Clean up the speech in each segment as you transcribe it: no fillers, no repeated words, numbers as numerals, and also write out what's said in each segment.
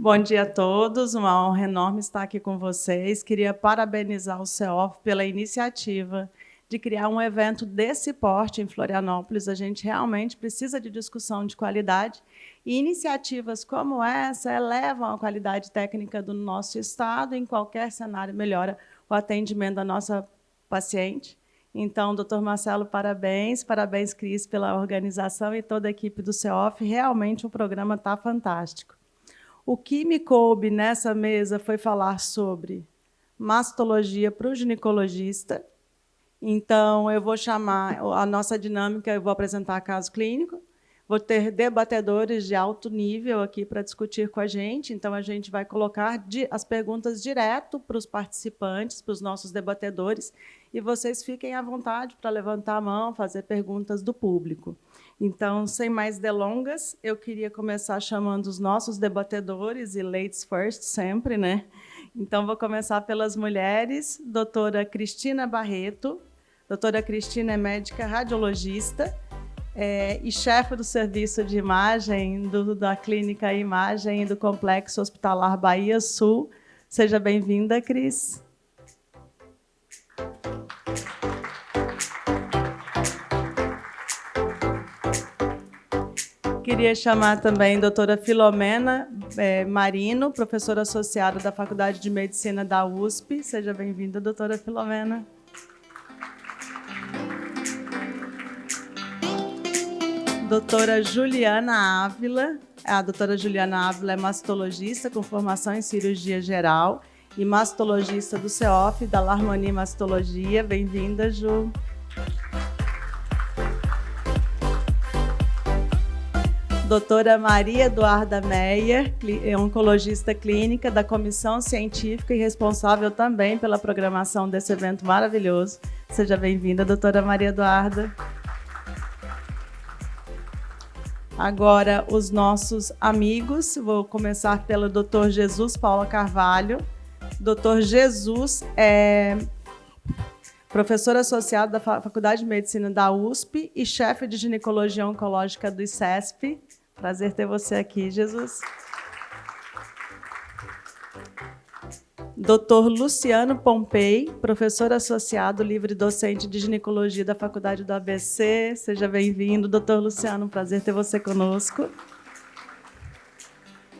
Bom dia a todos, uma honra enorme estar aqui com vocês. Queria parabenizar o CEOF pela iniciativa de criar um evento desse porte em Florianópolis. A gente realmente precisa de discussão de qualidade e iniciativas como essa elevam a qualidade técnica do nosso estado. Em qualquer cenário, melhora o atendimento da nossa paciente. Então, doutor Marcelo, parabéns. Parabéns, Cris, pela organização e toda a equipe do CEOF. Realmente, o programa está fantástico. O que me coube nessa mesa foi falar sobre mastologia para o ginecologista. Então, eu vou chamar a nossa dinâmica, eu vou apresentar caso clínico, vou ter debatedores de alto nível aqui para discutir com a gente, então a gente vai colocar as perguntas direto para os participantes, para os nossos debatedores, e vocês fiquem à vontade para levantar a mão, fazer perguntas do público. Então, sem mais delongas, eu queria começar chamando os nossos debatedores, e ladies first sempre, né? Então, vou começar pelas mulheres, doutora Cristina Barreto. Doutora Cristina é médica radiologista e chefe do serviço de imagem da Clínica Imagem do Complexo Hospitalar Bahia Sul. Seja bem-vinda, Cris. Queria chamar também a doutora Filomena Marino, professora associada da Faculdade de Medicina da USP. Seja bem-vinda, doutora Filomena. Doutora Juliana Ávila. A doutora Juliana Ávila é mastologista com formação em cirurgia geral e mastologista do CEOF, da Harmonia Mastologia. Bem-vinda, Ju. Doutora Maria Eduarda Meyer, oncologista clínica da Comissão Científica e responsável também pela programação desse evento maravilhoso. Seja bem-vinda, doutora Maria Eduarda. Agora, os nossos amigos. Vou começar pelo Dr. Jesus Paula Carvalho. Dr. Jesus é professor associado da Faculdade de Medicina da USP e chefe de ginecologia oncológica do ICESP. Prazer ter você aqui, Jesus. Dr. Luciano Pompei, professor associado livre-docente de ginecologia da Faculdade do ABC. Seja bem-vindo, Dr. Luciano, prazer ter você conosco.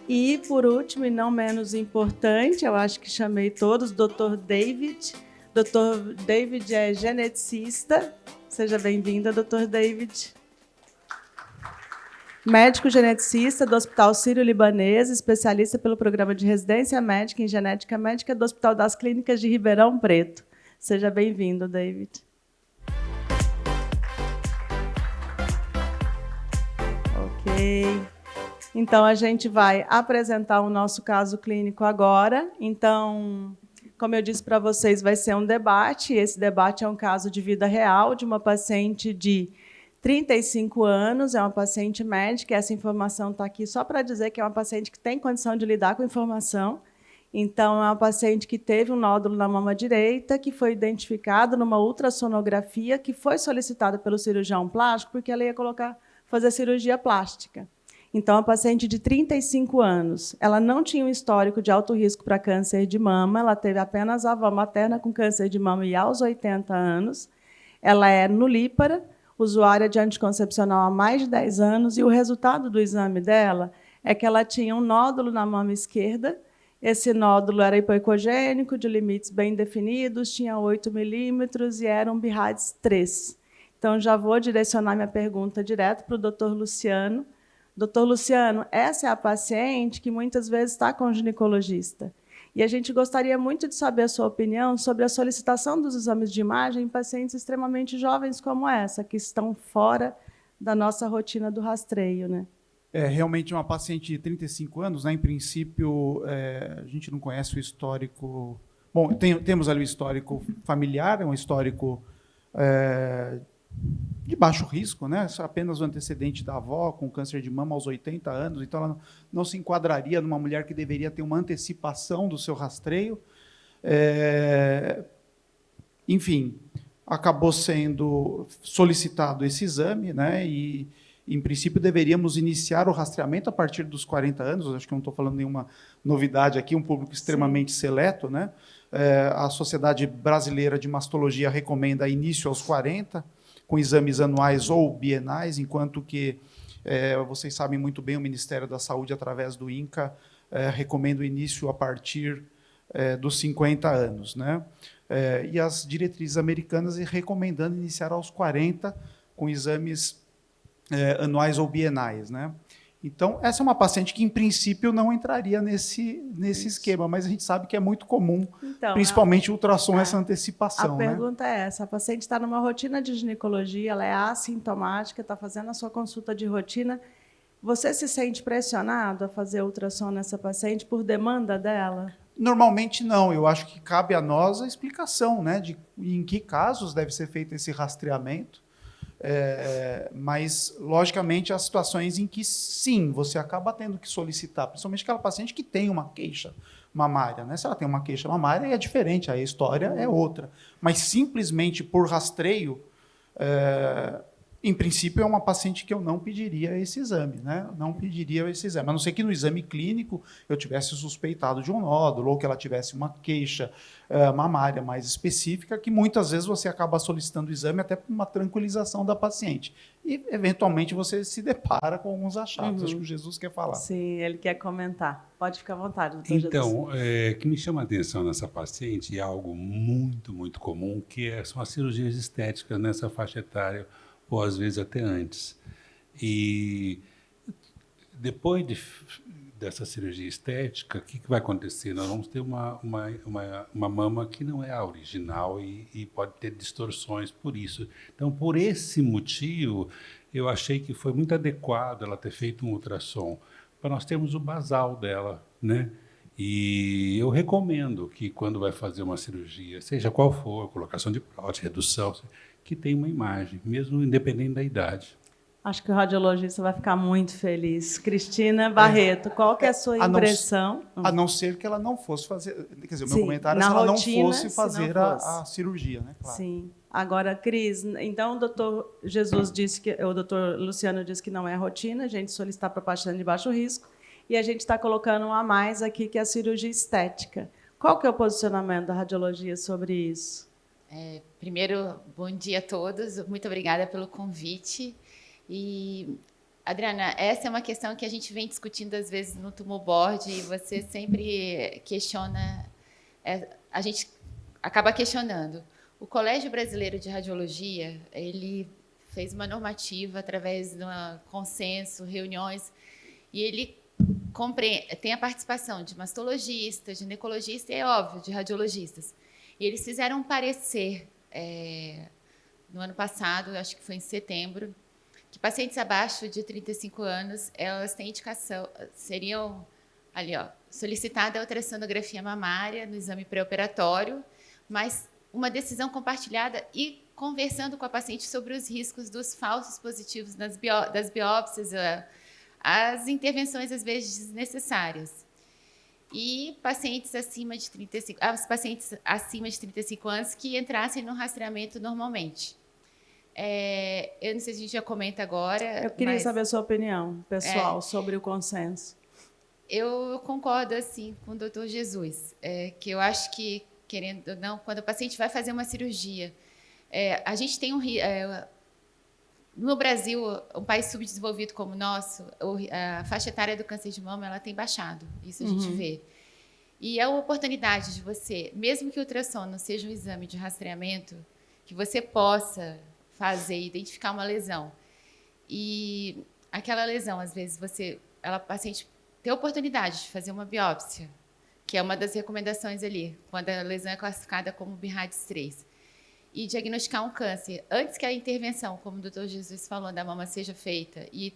E, por último, e não menos importante, eu acho que chamei todos, Dr. David. Dr. David é geneticista. Seja bem-vinda, Dr. David. Médico geneticista do Hospital Sírio-Libanês, especialista pelo programa de residência médica em genética médica do Hospital das Clínicas de Ribeirão Preto. Seja bem-vindo, David. Ok. Então, a gente vai apresentar o nosso caso clínico agora. Então, como eu disse para vocês, vai ser um debate. Esse debate é um caso de vida real de uma paciente de 35 anos, é uma paciente médica, essa informação está aqui só para dizer que é uma paciente que tem condição de lidar com a informação. Então, é uma paciente que teve um nódulo na mama direita, que foi identificado numa ultrassonografia, que foi solicitada pelo cirurgião plástico, porque ela ia fazer cirurgia plástica. Então, a paciente de 35 anos, ela não tinha um histórico de alto risco para câncer de mama, ela teve apenas a avó materna com câncer de mama e aos 80 anos. Ela é nulípara, usuária de anticoncepcional há mais de 10 anos, e o resultado do exame dela é que ela tinha um nódulo na mama esquerda. Esse nódulo era hipoecogênico, de limites bem definidos, tinha 8 milímetros e era um BIRADS 3. Então, já vou direcionar minha pergunta direto para o doutor Luciano. Doutor Luciano, essa é a paciente que muitas vezes está com o ginecologista. E a gente gostaria muito de saber a sua opinião sobre a solicitação dos exames de imagem em pacientes extremamente jovens como essa, que estão fora da nossa rotina do rastreio, né? É realmente uma paciente de 35 anos, né? Em princípio, a gente não conhece o histórico. Bom, temos ali o histórico familiar, é um histórico de baixo risco, né? Apenas o antecedente da avó com câncer de mama aos 80 anos, então ela não se enquadraria numa mulher que deveria ter uma antecipação do seu rastreio. Enfim, acabou sendo solicitado esse exame, né? E em princípio, deveríamos iniciar o rastreamento a partir dos 40 anos. Acho que não estou falando nenhuma novidade aqui, um público extremamente seleto, né? A Sociedade Brasileira de Mastologia recomenda início aos 40, com exames anuais ou bienais, enquanto que, vocês sabem muito bem, o Ministério da Saúde, através do INCA, recomenda o início a partir dos 50 anos, né? E as diretrizes americanas recomendando iniciar aos 40, com exames anuais ou bienais, né? Então, essa é uma paciente que, em princípio, não entraria nesse esquema, mas a gente sabe que é muito comum, Então, principalmente ultrassom, essa antecipação. A pergunta é essa: a paciente está numa rotina de ginecologia, ela é assintomática, está fazendo a sua consulta de rotina. Você se sente pressionado a fazer ultrassom nessa paciente por demanda dela? Normalmente não, eu acho que cabe a nós a explicação, né, de em que casos deve ser feito esse rastreamento. Mas, logicamente, há situações em que, sim, você acaba tendo que solicitar, principalmente aquela paciente que tem uma queixa mamária, né? Se ela tem uma queixa mamária, é diferente, a história é outra. Mas, simplesmente por rastreio, em princípio, é uma paciente que eu não pediria esse exame, né? Não pediria esse exame, a não ser que no exame clínico eu tivesse suspeitado de um nódulo ou que ela tivesse uma queixa mamária mais específica, que muitas vezes você acaba solicitando o exame até por uma tranquilização da paciente. E, eventualmente, você se depara com alguns achados. Acho que o Jesus quer falar. Sim, ele quer comentar. Pode ficar à vontade, doutor Jesus. Então, o que me chama a atenção nessa paciente é algo muito, muito comum, que são as cirurgias estéticas nessa faixa etária, ou às vezes até antes. E depois dessa cirurgia estética, o que vai acontecer? Nós vamos ter uma mama que não é a original e pode ter distorções por isso. Então, por esse motivo, eu achei que foi muito adequado ela ter feito um ultrassom, para nós termos o basal dela, né? E eu recomendo que, quando vai fazer uma cirurgia, seja qual for, colocação de prótese, redução, que tenha uma imagem, mesmo independente da idade. Acho que o radiologista vai ficar muito feliz. Cristina Barreto, qual que é a sua impressão? A não ser que ela não fosse fazer... Quer dizer, o meu Sim, comentário é se ela não fosse fazer a cirurgia, né? Claro. Sim. Agora, Cris, então o doutor Jesus disse que... O doutor Luciano disse que não é rotina, a gente solicitar para paciente de baixo risco, e a gente está colocando um a mais aqui, que é a cirurgia estética. Qual que é o posicionamento da radiologia sobre isso? Primeiro, bom dia a todos. Muito obrigada pelo convite. E, Adriana, essa é uma questão que a gente vem discutindo às vezes no Tumor Board e você sempre questiona, a gente acaba questionando. O Colégio Brasileiro de Radiologia, ele fez uma normativa através de um consenso, reuniões, e ele tem a participação de mastologistas, ginecologistas e, é óbvio, de radiologistas. E eles fizeram um parecer no ano passado, acho que foi em setembro, que pacientes abaixo de 35 anos, elas têm indicação, seriam ali, ó, solicitada a ultrassonografia mamária no exame pré-operatório, mas uma decisão compartilhada e conversando com a paciente sobre os riscos dos falsos positivos das biópsias, as intervenções às vezes desnecessárias. E pacientes acima de 35, as pacientes acima de 35 anos que entrassem no rastreamento normalmente. Eu não sei se a gente já comenta agora. Eu queria saber a sua opinião pessoal sobre o consenso. Eu concordo assim com o doutor Jesus, que eu acho que, querendo ou não, quando o paciente vai fazer uma cirurgia, a gente tem no Brasil, um país subdesenvolvido como o nosso, a faixa etária do câncer de mama ela tem baixado, isso a gente vê. E a oportunidade de você, mesmo que o ultrassom não seja um exame de rastreamento, que você possa fazer, identificar uma lesão. E aquela lesão, às vezes, a paciente tem a oportunidade de fazer uma biópsia, que é uma das recomendações ali, quando a lesão é classificada como BIRADS 3. E diagnosticar um câncer antes que a intervenção, como o doutor Jesus falou, da mama seja feita, e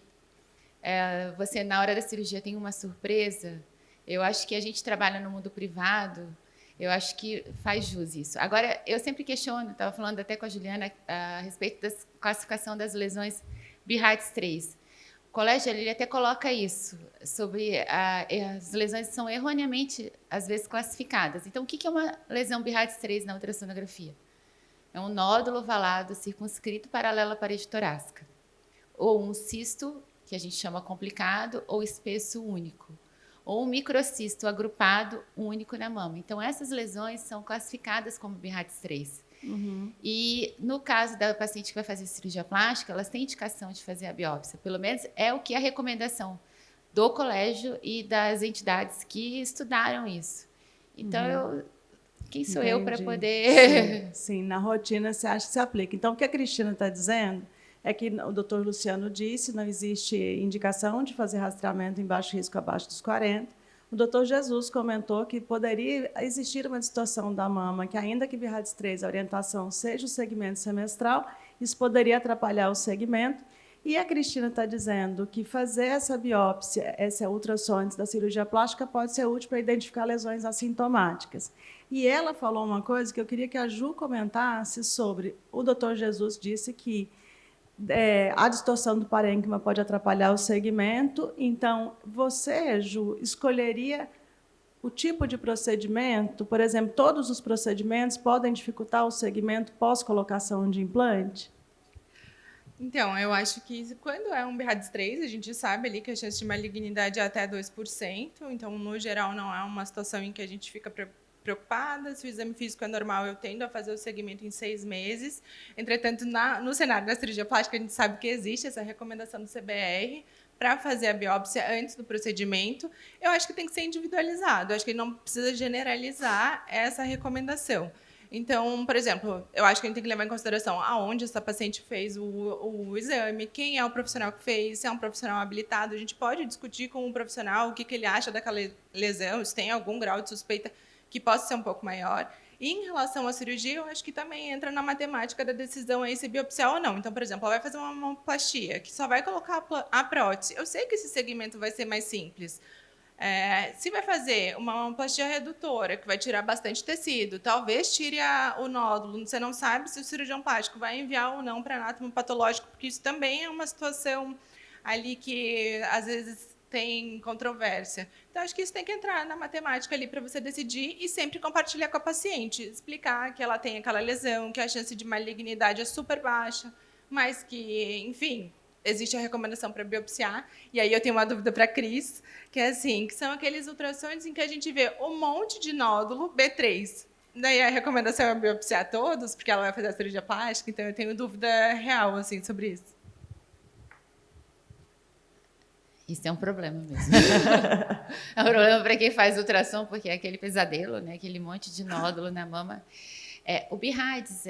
você, na hora da cirurgia, tem uma surpresa, eu acho que a gente trabalha no mundo privado, eu acho que faz jus isso. Agora, eu sempre questiono, estava falando até com a Juliana, a respeito da classificação das lesões BIRADS 3. O colégio ele até coloca isso, sobre as lesões que são erroneamente, às vezes, classificadas. Então, o que é uma lesão BIRADS 3 na ultrassonografia? É um nódulo ovalado circunscrito paralelo à parede torácica. ou um cisto, que a gente chama complicado, ou espesso único, ou um microcisto agrupado único na mama. Então, essas lesões são classificadas como BIRADS 3. E, no caso da paciente que vai fazer cirurgia plástica, elas têm indicação de fazer a biópsia. Pelo menos é o que é a recomendação do colégio e das entidades que estudaram isso. Então, quem sou eu para poder... Sim, na rotina você acha que se aplica. Então, o que a Cristina está dizendo é que o doutor Luciano disse, não existe indicação de fazer rastreamento em baixo risco abaixo dos 40. O doutor Jesus comentou que poderia existir uma distorção da mama, que ainda que BIRADS 3 a orientação seja o segmento semestral, isso poderia atrapalhar o segmento. E a Cristina está dizendo que fazer essa biópsia, esse ultrassom antes da cirurgia plástica, pode ser útil para identificar lesões assintomáticas. E ela falou uma coisa que eu queria que a Ju comentasse sobre. O doutor Jesus disse que a distorção do parênquima pode atrapalhar o segmento. Então, você, Ju, escolheria o tipo de procedimento? Por exemplo, todos os procedimentos podem dificultar o segmento pós-colocação de implante? Então, eu acho que quando é um BIRADS 3, a gente sabe ali que a chance de malignidade é até 2%. Então, no geral, não é uma situação em que a gente fica preocupada. Se o exame físico é normal, eu tendo a fazer o segmento em 6 meses. Entretanto, no cenário da cirurgia plástica, a gente sabe que existe essa recomendação do CBR para fazer a biópsia antes do procedimento. Eu acho que tem que ser individualizado. Eu acho que não precisa generalizar essa recomendação. Então, por exemplo, eu acho que a gente tem que levar em consideração aonde essa paciente fez o exame, quem é o profissional que fez, se é um profissional habilitado. A gente pode discutir com o profissional o que ele acha daquela lesão, se tem algum grau de suspeita que possa ser um pouco maior. E, em relação à cirurgia, eu acho que também entra na matemática da decisão aí se biopsiar ou não. Então, por exemplo, ela vai fazer uma mamoplastia, que só vai colocar a prótese. Eu sei que esse segmento vai ser mais simples. Se vai fazer uma mamoplastia redutora, que vai tirar bastante tecido, talvez tire o nódulo. Você não sabe se o cirurgião plástico vai enviar ou não para anátomo patológico, porque isso também é uma situação ali que, às vezes, tem controvérsia. Então, acho que isso tem que entrar na matemática ali para você decidir e sempre compartilhar com a paciente, explicar que ela tem aquela lesão, que a chance de malignidade é super baixa, mas que, enfim, existe a recomendação para biopsiar. E aí eu tenho uma dúvida para a Cris, que é assim, que são aqueles ultrassons em que a gente vê um monte de nódulo B3. Daí a recomendação é biopsiar todos, porque ela vai fazer a cirurgia plástica, então eu tenho dúvida real assim, sobre isso. Isso é um problema mesmo. É um problema para quem faz ultrassom, porque é aquele pesadelo, né? Aquele monte de nódulo na mama. O BIRADS,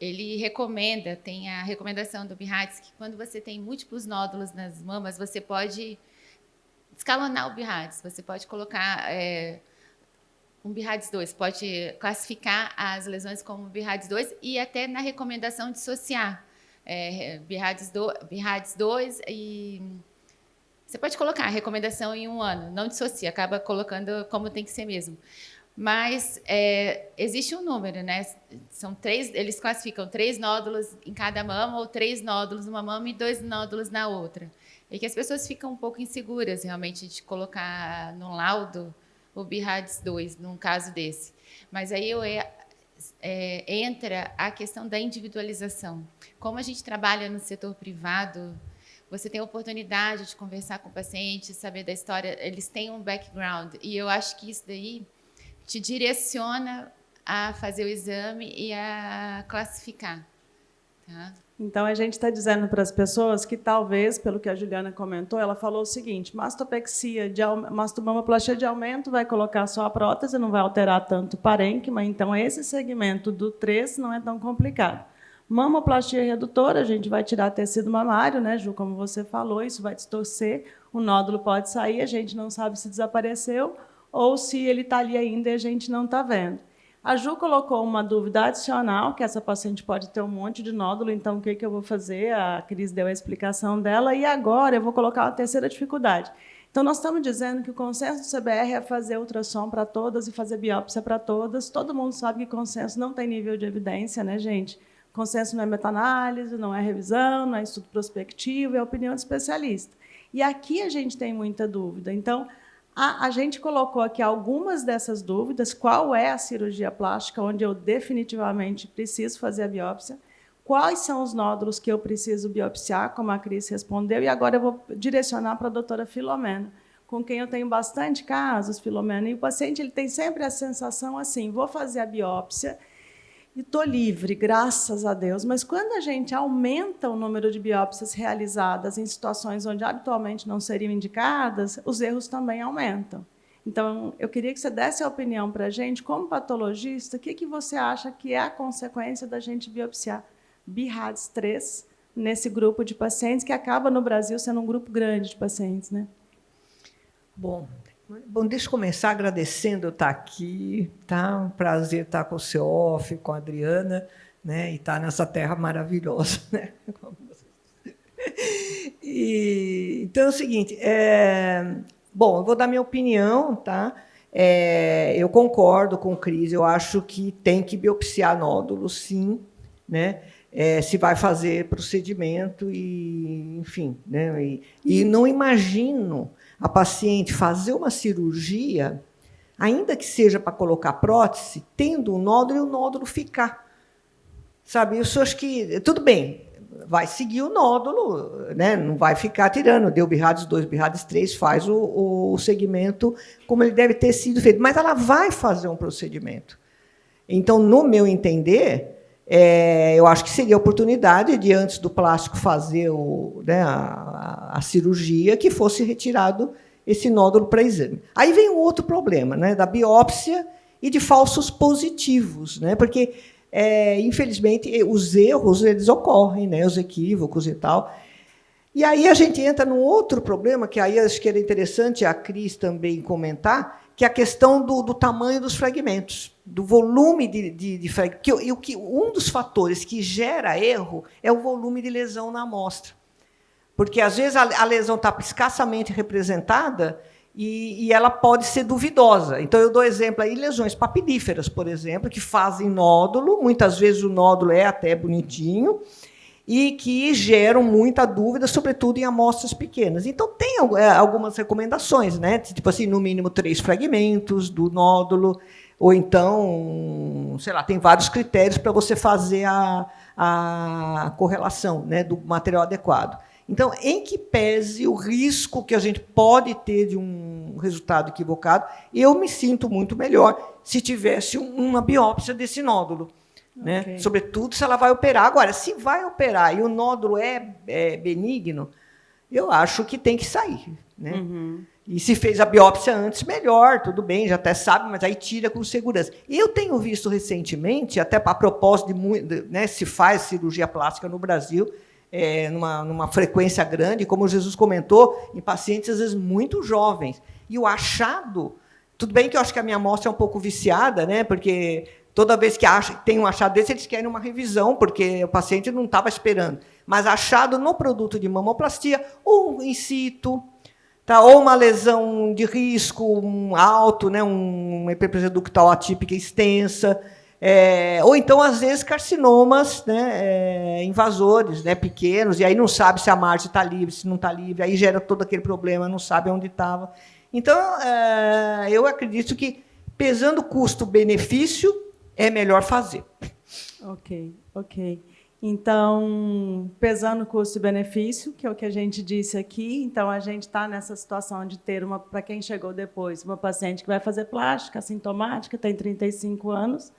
ele recomenda, tem a recomendação do BIRADS, que quando você tem múltiplos nódulos nas mamas, você pode escalonar o BIRADS. Você pode colocar um BIRADS 2, pode classificar as lesões como BIRADS 2 e até na recomendação dissociar BIRADS 2 e... Você pode colocar a recomendação em 1 ano, não dissocia, acaba colocando como tem que ser mesmo. Mas existe um número, né? São 3, eles classificam 3 nódulos em cada mama, ou 3 nódulos numa mama e 2 nódulos na outra. E que as pessoas ficam um pouco inseguras, realmente, de colocar no laudo o BIRADS 2, num caso desse. Mas aí entra a questão da individualização. Como a gente trabalha no setor privado, você tem a oportunidade de conversar com o paciente, saber da história, eles têm um background, e eu acho que isso daí te direciona a fazer o exame e a classificar. Tá? Então, a gente está dizendo para as pessoas que talvez, pelo que a Juliana comentou, ela falou o seguinte, mastomamoplastia de aumento vai colocar só a prótese, não vai alterar tanto o parênquima, então esse segmento do 3 não é tão complicado. Mamoplastia redutora, a gente vai tirar tecido mamário, né, Ju, como você falou, isso vai distorcer, o nódulo pode sair, a gente não sabe se desapareceu ou se ele está ali ainda e a gente não está vendo. A Ju colocou uma dúvida adicional, que essa paciente pode ter um monte de nódulo, então o que eu vou fazer? A Cris deu a explicação dela, e agora eu vou colocar a terceira dificuldade. Então, nós estamos dizendo que o consenso do CBR é fazer ultrassom para todas e fazer biópsia para todas. Todo mundo sabe que consenso não tem nível de evidência, né, gente? Consenso não é meta-análise, não é revisão, não é estudo prospectivo, é opinião de especialista. E aqui a gente tem muita dúvida. Então, a gente colocou aqui algumas dessas dúvidas. Qual é a cirurgia plástica onde eu definitivamente preciso fazer a biópsia? quais são os nódulos que eu preciso biopsiar, como a Cris respondeu, e agora eu vou direcionar para a doutora Filomena, com quem eu tenho bastante casos, Filomena, e o paciente ele tem sempre a sensação assim, vou fazer a biópsia e estou livre, graças a Deus, mas quando a gente aumenta o número de biópsias realizadas em situações onde habitualmente não seriam indicadas, os erros também aumentam. Então, eu queria que você desse a opinião para a gente, como patologista, o que você acha que é a consequência da gente biopsiar BIRADS3 nesse grupo de pacientes, que acaba no Brasil sendo um grupo grande de pacientes, né? Bom, deixa eu começar agradecendo eu estar aqui, tá? Um prazer estar com o CEOF, com a Adriana, né? E estar nessa terra maravilhosa, né? Então é o seguinte, bom, eu vou dar minha opinião, tá? Eu concordo com o Cris, eu acho que tem que biopsiar nódulos, sim, né? Se vai fazer procedimento e, enfim, né? E não imagino a paciente fazer uma cirurgia, ainda que seja para colocar prótese, tendo um nódulo e o nódulo ficar. Sabe, eu acho que, tudo bem, vai seguir o nódulo, né? Não vai ficar tirando, deu BIRADS 2, BIRADS 3, faz o segmento como ele deve ter sido feito, mas ela vai fazer um procedimento. Então, no meu entender, eu acho que seria a oportunidade de, antes do plástico fazer a cirurgia, que fosse retirado esse nódulo para exame. Aí vem um outro problema, né, da biópsia e de falsos positivos, né, porque, infelizmente, os erros eles ocorrem, né, os equívocos e tal. E aí a gente entra num outro problema, que aí acho que era interessante a Cris também comentar, que é a questão do tamanho dos fragmentos, do volume de fragmentos. Um dos fatores que gera erro é o volume de lesão na amostra. Porque, às vezes, a lesão está escassamente representada e ela pode ser duvidosa. Então, eu dou exemplo aí, lesões papilíferas, por exemplo, que fazem nódulo, muitas vezes o nódulo é até bonitinho, e que geram muita dúvida, sobretudo em amostras pequenas. Então, tem algumas recomendações, né? Tipo assim, no mínimo 3 fragmentos do nódulo, ou então, sei lá, tem vários critérios para você fazer a correlação, né, do material adequado. Então, em que pese o risco que a gente pode ter de um resultado equivocado, eu me sinto muito melhor se tivesse uma biópsia desse nódulo. Né? Okay. Sobretudo se ela vai operar. Agora, se vai operar e o nódulo é benigno, eu acho que tem que sair. Né? Uhum. E se fez a biópsia antes, melhor, tudo bem, já até sabe, mas aí tira com segurança. Eu tenho visto recentemente, até a propósito né, se faz cirurgia plástica no Brasil, numa frequência grande, como o Jesus comentou, em pacientes, às vezes, muito jovens. E o achado, tudo bem que eu acho que a minha amostra é um pouco viciada, né, porque toda vez que tem um achado desse, eles querem uma revisão, porque o paciente não estava esperando. Mas achado no produto de mamoplastia, ou in situ, tá, ou uma lesão de risco alto, né, uma hiperplasia ductal atípica extensa, ou então, às vezes, carcinomas, né, invasores, né, pequenos, e aí não sabe se a margem está livre, se não está livre, aí gera todo aquele problema, não sabe onde estava. Então, eu acredito que, pesando custo-benefício, é melhor fazer. Ok. Então, pesando custo e benefício, que é o que a gente disse aqui, então a gente está nessa situação de ter para quem chegou depois, uma paciente que vai fazer plástica, assintomática, tem 35 anos,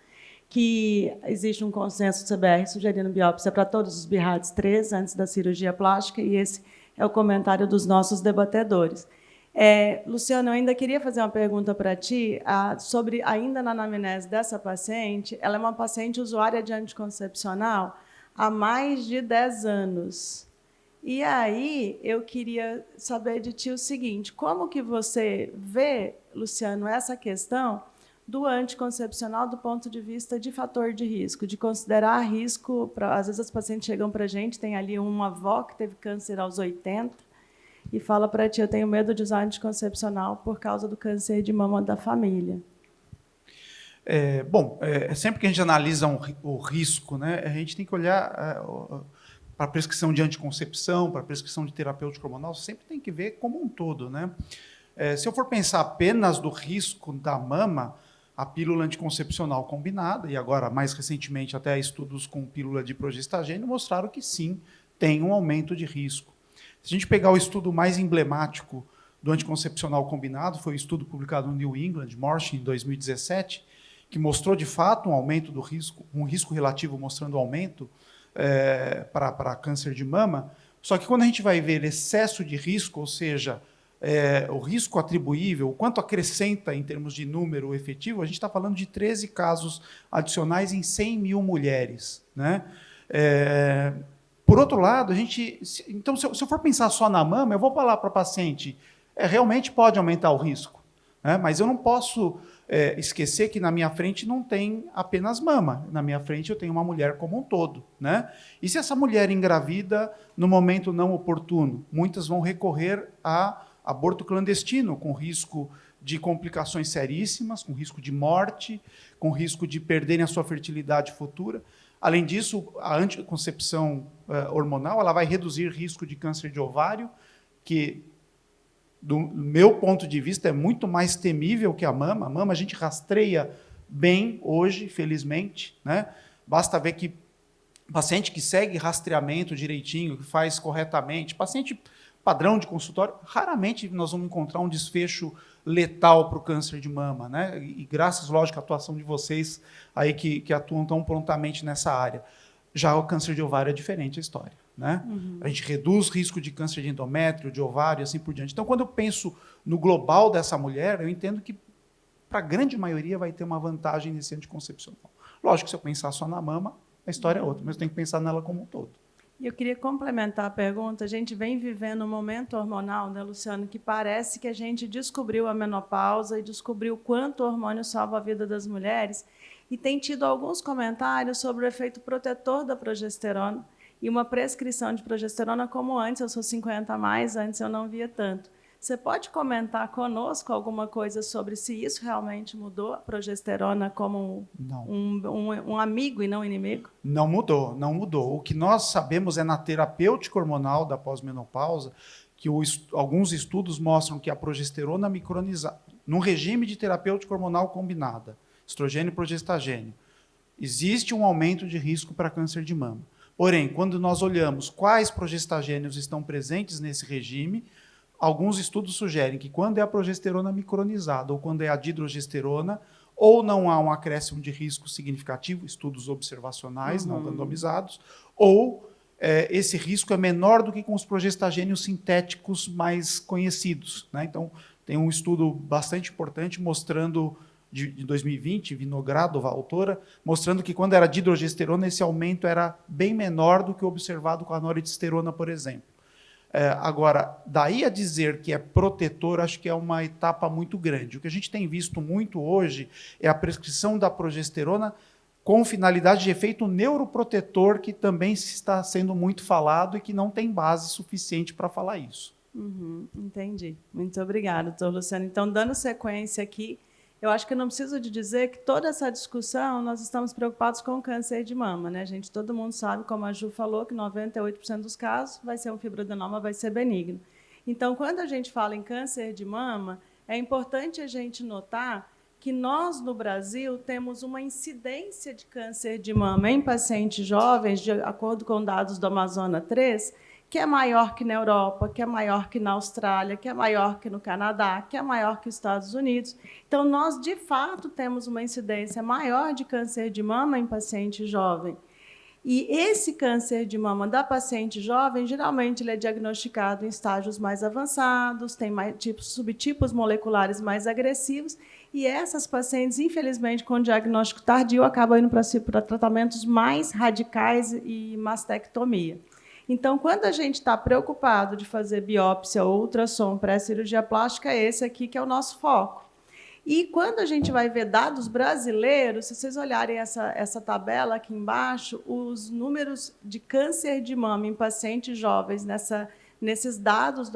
que existe um consenso do CBR sugerindo biópsia para todos os BIRADS 3 antes da cirurgia plástica, e esse é o comentário dos nossos debatedores. Luciano, eu ainda queria fazer uma pergunta para ti sobre, ainda na anamnese dessa paciente. Ela é uma paciente usuária de anticoncepcional há mais de 10 anos. E aí eu queria saber de ti o seguinte, como que você vê, Luciano, essa questão do anticoncepcional do ponto de vista de fator de risco, de considerar risco, às vezes as pacientes chegam para a gente, tem ali uma avó que teve câncer aos 80, e fala para ti, eu tenho medo de usar anticoncepcional por causa do câncer de mama da família. Sempre que a gente analisa o risco, né, a gente tem que olhar para a prescrição de anticoncepção, para a prescrição de terapêutico hormonal, sempre tem que ver como um todo. Né? Se eu for pensar apenas do risco da mama, a pílula anticoncepcional combinada, e agora, mais recentemente, até estudos com pílula de progestagênio mostraram que sim, tem um aumento de risco. Se a gente pegar o estudo mais emblemático do anticoncepcional combinado, foi o estudo publicado no New England, Morse, em 2017, que mostrou, de fato, um aumento do risco, um risco relativo mostrando aumento para câncer de mama. Só que quando a gente vai ver excesso de risco, ou seja, o risco atribuível, o quanto acrescenta em termos de número efetivo, a gente está falando de 13 casos adicionais em 100 mil mulheres, né? Por outro lado, então, se eu for pensar só na mama, eu vou falar para a paciente, realmente pode aumentar o risco, né? Mas eu não posso esquecer que na minha frente não tem apenas mama, na minha frente eu tenho uma mulher como um todo, né? E se essa mulher engravida no momento não oportuno, muitas vão recorrer a aborto clandestino, com risco de complicações seríssimas, com risco de morte, com risco de perderem a sua fertilidade futura. Além disso, a anticoncepção hormonal ela vai reduzir risco de câncer de ovário, que, do meu ponto de vista, é muito mais temível que a mama. A mama a gente rastreia bem hoje, felizmente, né? Basta ver que paciente que segue rastreamento direitinho, que faz corretamente, paciente padrão de consultório, raramente nós vamos encontrar um desfecho letal para o câncer de mama, né? E graças, lógico, à atuação de vocês aí que atuam tão prontamente nessa área. Já o câncer de ovário é diferente a história, né? A gente reduz risco de câncer de endométrio, de ovário e assim por diante. Então, quando eu penso no global dessa mulher, eu entendo que, para a grande maioria, vai ter uma vantagem nesse anticoncepcional. Lógico que se eu pensar só na mama, a história é outra, mas eu tenho que pensar nela como um todo. E eu queria complementar a pergunta. A gente vem vivendo um momento hormonal, né, Luciano, que parece que a gente descobriu a menopausa e descobriu o quanto o hormônio salva a vida das mulheres. E tem tido alguns comentários sobre o efeito protetor da progesterona e uma prescrição de progesterona como antes. Eu sou 50 a mais, antes eu não via tanto. Você pode comentar conosco alguma coisa sobre se isso realmente mudou a progesterona como um amigo e não inimigo? Não mudou, não mudou. O que nós sabemos é na terapêutica hormonal da pós-menopausa que alguns estudos mostram que a progesterona micronizada, num regime de terapêutica hormonal combinada, estrogênio e progestagênio, existe um aumento de risco para câncer de mama. Porém, quando nós olhamos quais progestagênios estão presentes nesse regime, alguns estudos sugerem que quando é a progesterona micronizada ou quando é a dihidrogesterona, ou não há um acréscimo de risco significativo, estudos observacionais não randomizados, ou esse risco é menor do que com os progestagênios sintéticos mais conhecidos, né? Então, tem um estudo bastante importante mostrando, de 2020, Vinogradova, autora, mostrando que quando era dihidrogesterona, esse aumento era bem menor do que o observado com a noradiosterona, por exemplo. Agora, daí a dizer que é protetor, acho que é uma etapa muito grande. O que a gente tem visto muito hoje é a prescrição da progesterona com finalidade de efeito neuroprotetor, que também está sendo muito falado e que não tem base suficiente para falar isso. Entendi. Muito obrigada, doutor Luciano. Então, dando sequência aqui, eu acho que eu não preciso de dizer que toda essa discussão nós estamos preocupados com o câncer de mama, né, gente? Todo mundo sabe, como a Ju falou, que 98% dos casos vai ser um fibroadenoma, vai ser benigno. Então, quando a gente fala em câncer de mama, é importante a gente notar que nós, no Brasil, temos uma incidência de câncer de mama em pacientes jovens, de acordo com dados do Amazonas 3, que é maior que na Europa, que é maior que na Austrália, que é maior que no Canadá, que é maior que os Estados Unidos. Então, nós, de fato, temos uma incidência maior de câncer de mama em paciente jovem. E esse câncer de mama da paciente jovem, geralmente, ele é diagnosticado em estágios mais avançados, tem mais subtipos moleculares mais agressivos, e essas pacientes, infelizmente, com diagnóstico tardio, acabam indo para tratamentos mais radicais e mastectomia. Então, quando a gente está preocupado de fazer biópsia ou ultrassom pré-cirurgia plástica, esse aqui que é o nosso foco. E quando a gente vai ver dados brasileiros, se vocês olharem essa tabela aqui embaixo, os números de câncer de mama em pacientes jovens, nesses dados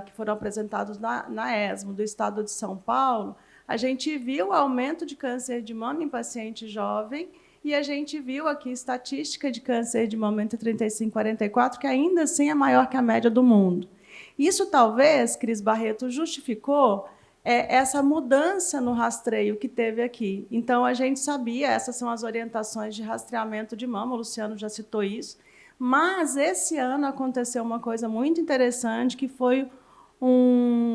que foram apresentados na ESMO, do estado de São Paulo, a gente viu aumento de câncer de mama em paciente jovem. E a gente viu aqui estatística de câncer de mama entre 35 e 44, que ainda assim é maior que a média do mundo. Isso talvez, Cris Barreto, justificou essa mudança no rastreio que teve aqui. Então, a gente sabia, essas são as orientações de rastreamento de mama, o Luciano já citou isso, mas esse ano aconteceu uma coisa muito interessante, que foi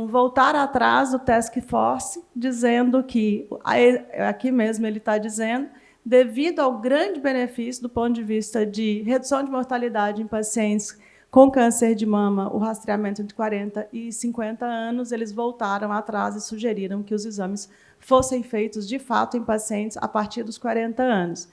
voltar atrás do Task Force, dizendo que, aqui mesmo ele está dizendo, devido ao grande benefício do ponto de vista de redução de mortalidade em pacientes com câncer de mama, o rastreamento entre 40 e 50 anos, eles voltaram atrás e sugeriram que os exames fossem feitos, de fato, em pacientes a partir dos 40 anos.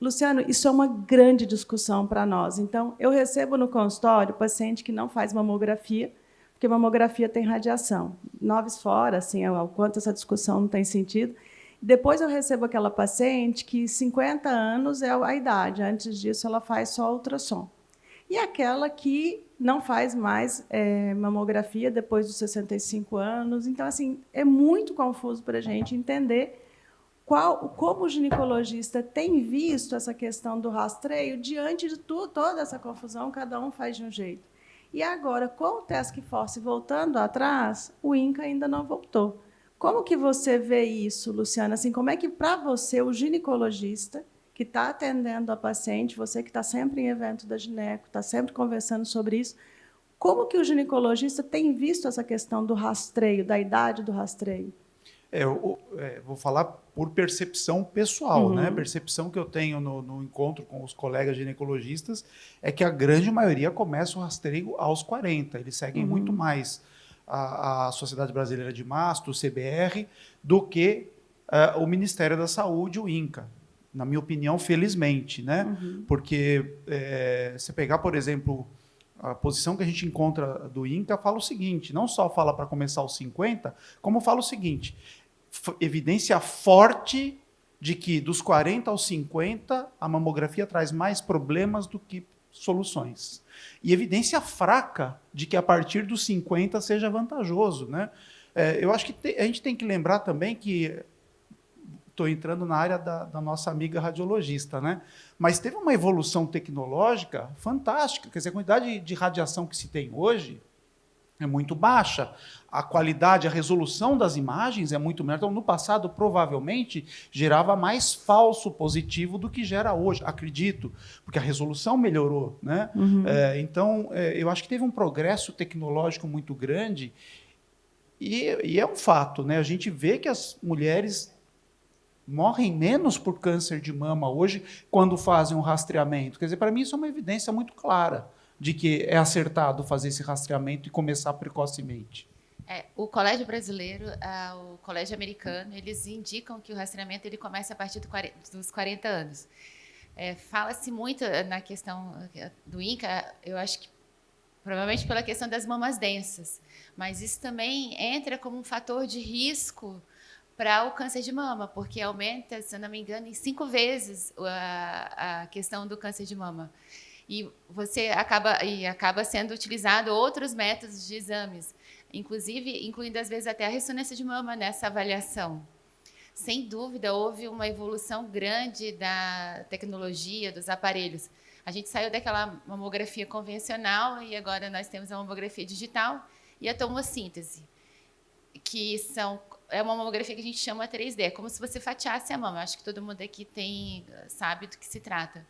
Luciano, isso é uma grande discussão para nós. Então, eu recebo no consultório paciente que não faz mamografia, porque mamografia tem radiação. Noves fora, assim, o quanto essa discussão não tem sentido. Depois eu recebo aquela paciente que 50 anos é a idade, antes disso ela faz só ultrassom. E aquela que não faz mais mamografia depois dos 65 anos. Então, assim, é muito confuso para a gente entender como o ginecologista tem visto essa questão do rastreio diante de toda essa confusão, cada um faz de um jeito. E agora, com o Task Force voltando atrás, o INCA ainda não voltou. Como que você vê isso, Luciana? Assim, como é que, para você, o ginecologista, que está atendendo a paciente, você que está sempre em evento da gineco, está sempre conversando sobre isso, como que o ginecologista tem visto essa questão do rastreio, da idade do rastreio? Vou falar por percepção pessoal, né? Percepção que eu tenho no encontro com os colegas ginecologistas é que a grande maioria começa o rastreio aos 40. Eles seguem muito mais a Sociedade Brasileira de Mastro, o CBR, do que o Ministério da Saúde, o INCA. Na minha opinião, felizmente, né? Porque se pegar, por exemplo, a posição que a gente encontra do INCA, fala o seguinte, não só fala para começar aos 50, como fala o seguinte, evidência forte de que dos 40 aos 50 a mamografia traz mais problemas do que soluções. E evidência fraca de que a partir dos 50 seja vantajoso, né? Eu acho que a gente tem que lembrar também que estou entrando na área da nossa amiga radiologista, né? Mas teve uma evolução tecnológica fantástica. Quer dizer, a quantidade de radiação que se tem hoje é muito baixa. A qualidade, a resolução das imagens é muito menor. Então, no passado, provavelmente, gerava mais falso positivo do que gera hoje, acredito, porque a resolução melhorou, né? Então, eu acho que teve um progresso tecnológico muito grande e é um fato, né? A gente vê que as mulheres morrem menos por câncer de mama hoje quando fazem um rastreamento. Quer dizer, para mim isso é uma evidência muito clara de que é acertado fazer esse rastreamento e começar precocemente. O Colégio Brasileiro, o Colégio Americano, eles indicam que o rastreamento ele começa a partir dos 40 anos. Fala-se muito na questão do INCA, eu acho que provavelmente pela questão das mamas densas, mas isso também entra como um fator de risco para o câncer de mama, porque aumenta, se eu não me engano, em 5 vezes a questão do câncer de mama. E acaba sendo utilizado outros métodos de exames, inclusive incluindo às vezes até a ressonância de mama nessa avaliação. Sem dúvida, houve uma evolução grande da tecnologia, dos aparelhos. A gente saiu daquela mamografia convencional e agora nós temos a mamografia digital e a tomossíntese, que é uma mamografia que a gente chama 3D, é como se você fatiasse a mama. Acho que todo mundo aqui sabe do que se trata.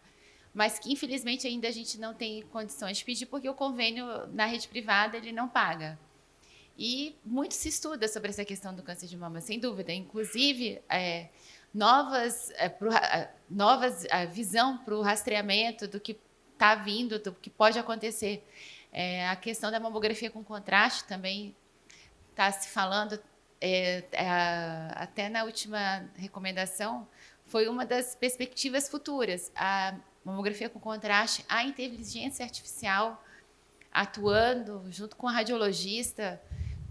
Mas que, infelizmente, ainda a gente não tem condições de pedir, porque o convênio na rede privada ele não paga. E muito se estuda sobre essa questão do câncer de mama, sem dúvida. Inclusive, novas visão para o rastreamento do que está vindo, do que pode acontecer. A questão da mamografia com contraste também está se falando. Até na última recomendação, foi uma das perspectivas futuras. A mamografia com contraste, a inteligência artificial atuando junto com a radiologista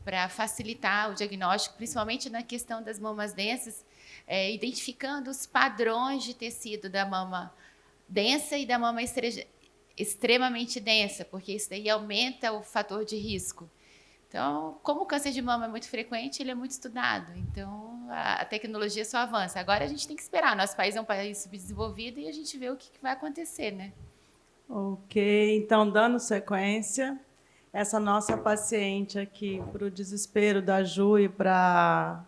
para facilitar o diagnóstico, principalmente na questão das mamas densas, identificando os padrões de tecido da mama densa e da mama extremamente densa, porque isso daí aumenta o fator de risco. Então, como o câncer de mama é muito frequente, ele é muito estudado. Então, a tecnologia só avança. Agora, a gente tem que esperar. Nosso país é um país subdesenvolvido e a gente vê o que vai acontecer, né? Ok. Então, dando sequência, essa nossa paciente aqui, para o desespero da Ju e para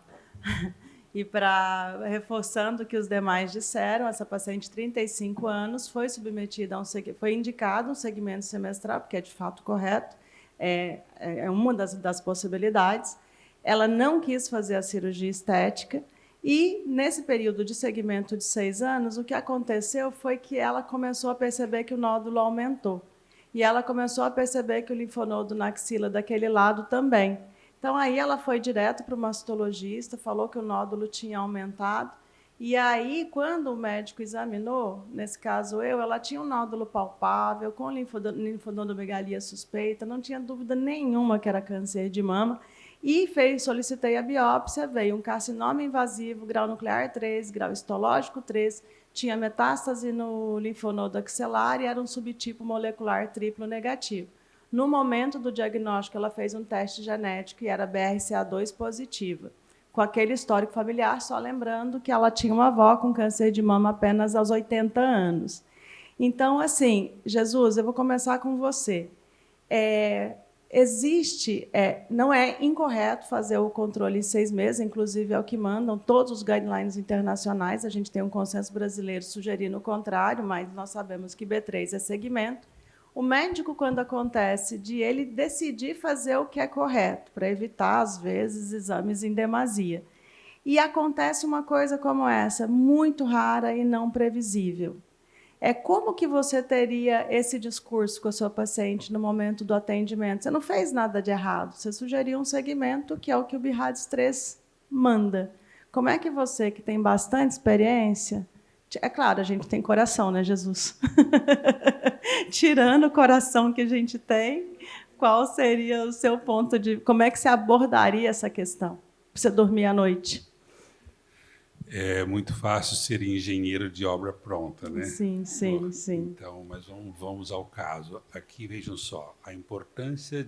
reforçando o que os demais disseram, essa paciente de 35 anos foi submetida a foi indicado um segmento semestral, porque é de fato correto, é uma das possibilidades. Ela não quis fazer a cirurgia estética e, nesse período de segmento de 6 anos, o que aconteceu foi que ela começou a perceber que o nódulo aumentou. E ela começou a perceber que o linfonodo na axila daquele lado também. Então, aí ela foi direto para o mastologista, falou que o nódulo tinha aumentado. E aí, quando o médico examinou, nesse caso ela tinha um nódulo palpável, com linfonodomegalia suspeita, não tinha dúvida nenhuma que era câncer de mama. E solicitei a biópsia, veio um carcinoma invasivo, grau nuclear 3, grau histológico 3, tinha metástase no linfonodo axilar e era um subtipo molecular triplo negativo. No momento do diagnóstico, ela fez um teste genético e era BRCA2 positiva, com aquele histórico familiar, só lembrando que ela tinha uma avó com câncer de mama apenas aos 80 anos. Então, assim, Jesus, eu vou começar com você. Não é incorreto fazer o controle em 6 meses, inclusive é o que mandam todos os guidelines internacionais. A gente tem um consenso brasileiro sugerindo o contrário, mas nós sabemos que B3 é segmento. O médico, quando acontece de ele decidir fazer o que é correto, para evitar, às vezes, exames em demasia. E acontece uma coisa como essa, muito rara e não previsível. Como que você teria esse discurso com a sua paciente no momento do atendimento? Você não fez nada de errado, você sugeriu um segmento que é o que o BIRADS 3 manda. Como é que você, que tem bastante experiência... É claro, a gente tem coração, né, Jesus? Tirando o coração que a gente tem, qual seria o seu ponto de... Como é que você abordaria essa questão para você dormir à noite? É muito fácil ser engenheiro de obra pronta, né? Sim, sim, sim. Então, mas vamos ao caso. Aqui, vejam só, a importância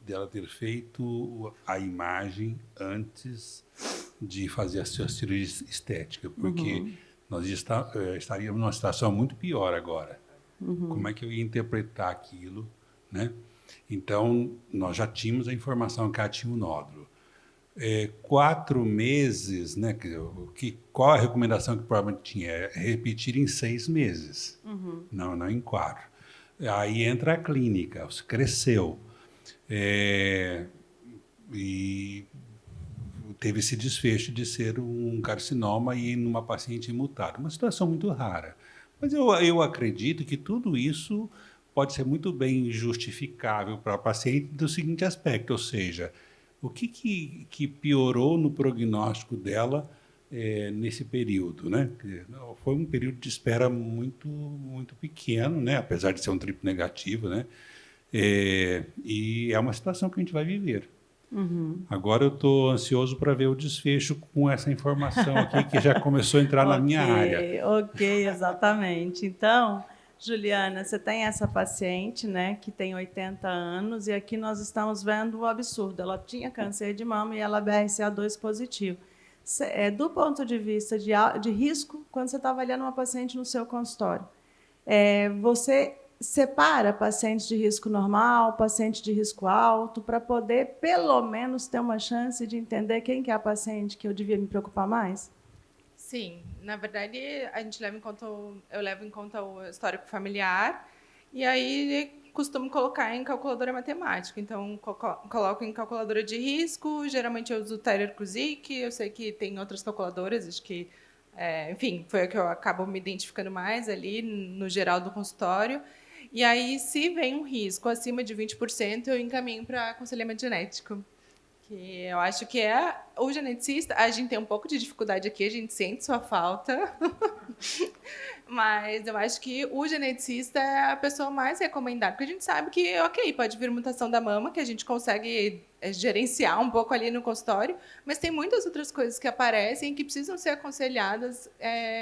dela ter feito a imagem antes de fazer a sua cirurgia estética, porque nós estaríamos numa situação muito pior agora. Como é que eu ia interpretar aquilo, né? Então, nós já tínhamos a informação que ela tinha um nódulo. 4 meses, né? Qual a recomendação que provavelmente tinha? É repetir em 6 meses, não em 4. Aí entra a clínica, cresceu. E teve esse desfecho de ser um carcinoma e numa paciente imutável. Uma situação muito rara. Mas eu acredito que tudo isso pode ser muito bem justificável para a paciente do seguinte aspecto, ou seja, o que piorou no prognóstico dela nesse período, né? Foi um período de espera muito, muito pequeno, né? Apesar de ser um triplo negativo, né? E é uma situação que a gente vai viver. Agora eu estou ansioso para ver o desfecho com essa informação aqui que já começou a entrar na minha área. Ok, exatamente. Então, Juliana, você tem essa paciente, né, que tem 80 anos, e aqui nós estamos vendo o absurdo. Ela tinha câncer de mama e ela BRCA2 positivo. Do ponto de vista de risco, quando você está avaliando uma paciente no seu consultório, você separa pacientes de risco normal, paciente de risco alto, para poder, pelo menos, ter uma chance de entender quem que é a paciente que eu devia me preocupar mais? Sim, na verdade, eu levo em conta o histórico familiar e aí costumo colocar em calculadora matemática. Então, coloco em calculadora de risco, geralmente eu uso o Tyler-Cuzick, eu sei que tem outras calculadoras, acho que, enfim, foi a que eu acabo me identificando mais ali, no geral do consultório. E aí, se vem um risco acima de 20%, eu encaminho para aconselhamento genético. Que eu acho que o geneticista, a gente tem um pouco de dificuldade aqui, a gente sente sua falta, mas eu acho que o geneticista é a pessoa mais recomendada, porque a gente sabe que, ok, pode vir mutação da mama, que a gente consegue gerenciar um pouco ali no consultório, mas tem muitas outras coisas que aparecem que precisam ser aconselhadas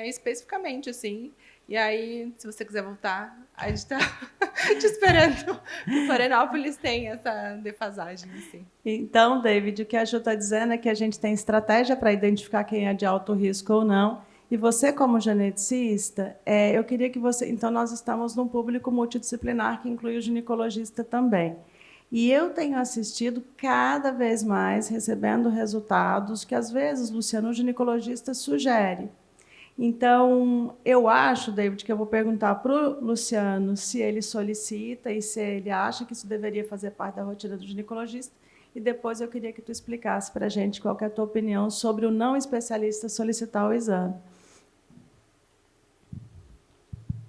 especificamente, assim. E aí, se você quiser voltar, a gente está te esperando. Florianópolis tem essa defasagem, assim. Então, David, o que a Ju está dizendo é que a gente tem estratégia para identificar quem é de alto risco ou não. E você, como geneticista, eu queria que você... Então, nós estamos num público multidisciplinar que inclui o ginecologista também. E eu tenho assistido cada vez mais, recebendo resultados que, às vezes, Luciano, o ginecologista, sugere. Então, eu acho, David, que eu vou perguntar para o Luciano se ele solicita e se ele acha que isso deveria fazer parte da rotina do ginecologista. E depois eu queria que tu explicasse para a gente qual que é a tua opinião sobre o não especialista solicitar o exame.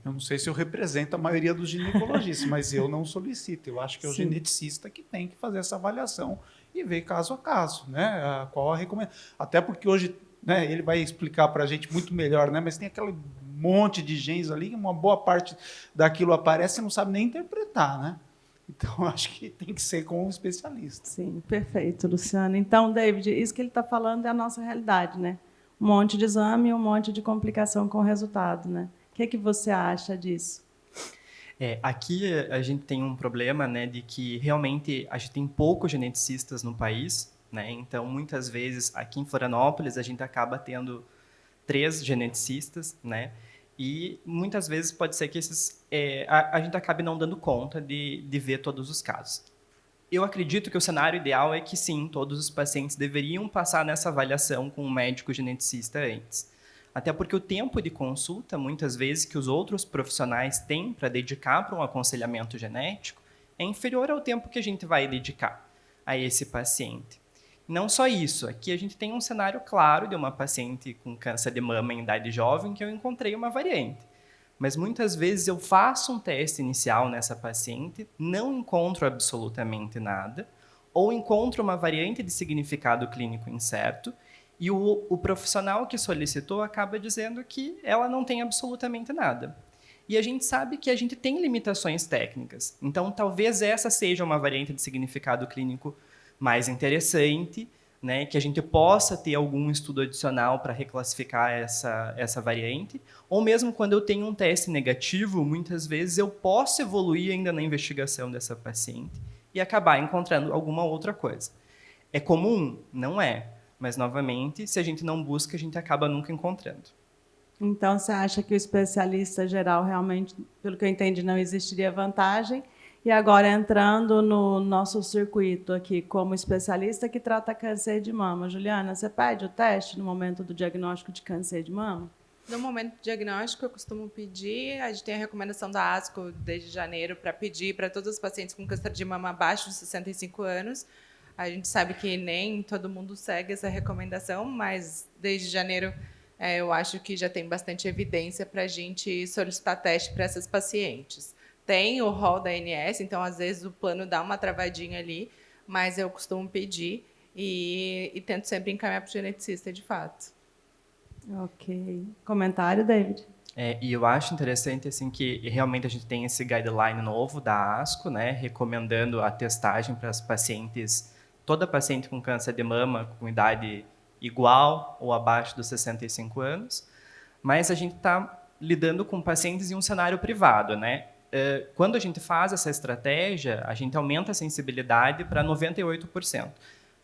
Eu não sei se eu represento a maioria dos ginecologistas, mas eu não solicito. Eu acho que é o Sim. geneticista que tem que fazer essa avaliação e ver caso a caso, né? Qual a recomendação. Até porque hoje, né, ele vai explicar para a gente muito melhor, né? Mas tem aquele monte de genes ali, uma boa parte daquilo aparece e não sabe nem interpretar, né? Então, eu acho que tem que ser com um especialista. Sim, perfeito, Luciano. Então, David, isso que ele está falando é a nossa realidade, né? Um monte de exame e um monte de complicação com o resultado, né? O que você acha disso? Aqui a gente tem um problema, né, de que realmente a gente tem poucos geneticistas no país, né? Então, muitas vezes, aqui em Florianópolis, a gente acaba tendo 3 geneticistas, né? E muitas vezes pode ser que a gente acabe não dando conta de ver todos os casos. Eu acredito que o cenário ideal é que sim, todos os pacientes deveriam passar nessa avaliação com um médico geneticista antes. Até porque o tempo de consulta, muitas vezes, que os outros profissionais têm para dedicar para um aconselhamento genético é inferior ao tempo que a gente vai dedicar a esse paciente. Não só isso, aqui a gente tem um cenário claro de uma paciente com câncer de mama em idade jovem que eu encontrei uma variante. Mas muitas vezes eu faço um teste inicial nessa paciente, não encontro absolutamente nada, ou encontro uma variante de significado clínico incerto, e o profissional que solicitou acaba dizendo que ela não tem absolutamente nada. E a gente sabe que a gente tem limitações técnicas. Então, talvez essa seja uma variante de significado clínico mais interessante, né, que a gente possa ter algum estudo adicional para reclassificar essa variante, ou mesmo quando eu tenho um teste negativo, muitas vezes eu posso evoluir ainda na investigação dessa paciente e acabar encontrando alguma outra coisa. É comum? Não é. Mas, novamente, se a gente não busca, a gente acaba nunca encontrando. Então, você acha que o especialista geral realmente, pelo que eu entendi, não existiria vantagem? E agora, entrando no nosso circuito aqui, como especialista que trata câncer de mama. Juliana, você pede o teste no momento do diagnóstico de câncer de mama? No momento do diagnóstico, eu costumo pedir, a gente tem a recomendação da ASCO desde janeiro para pedir para todos os pacientes com câncer de mama abaixo de 65 anos. A gente sabe que nem todo mundo segue essa recomendação, mas desde janeiro eu acho que já tem bastante evidência para a gente solicitar teste para essas pacientes. Tem o rol da ANS, então às vezes o plano dá uma travadinha ali, mas eu costumo pedir e tento sempre encaminhar para o geneticista, de fato. Ok. Comentário, David? E eu acho interessante assim, que realmente a gente tem esse guideline novo da ASCO, né, recomendando a testagem para as pacientes, toda paciente com câncer de mama com idade igual ou abaixo dos 65 anos, mas a gente está lidando com pacientes em um cenário privado, né? Quando a gente faz essa estratégia, a gente aumenta a sensibilidade para 98%.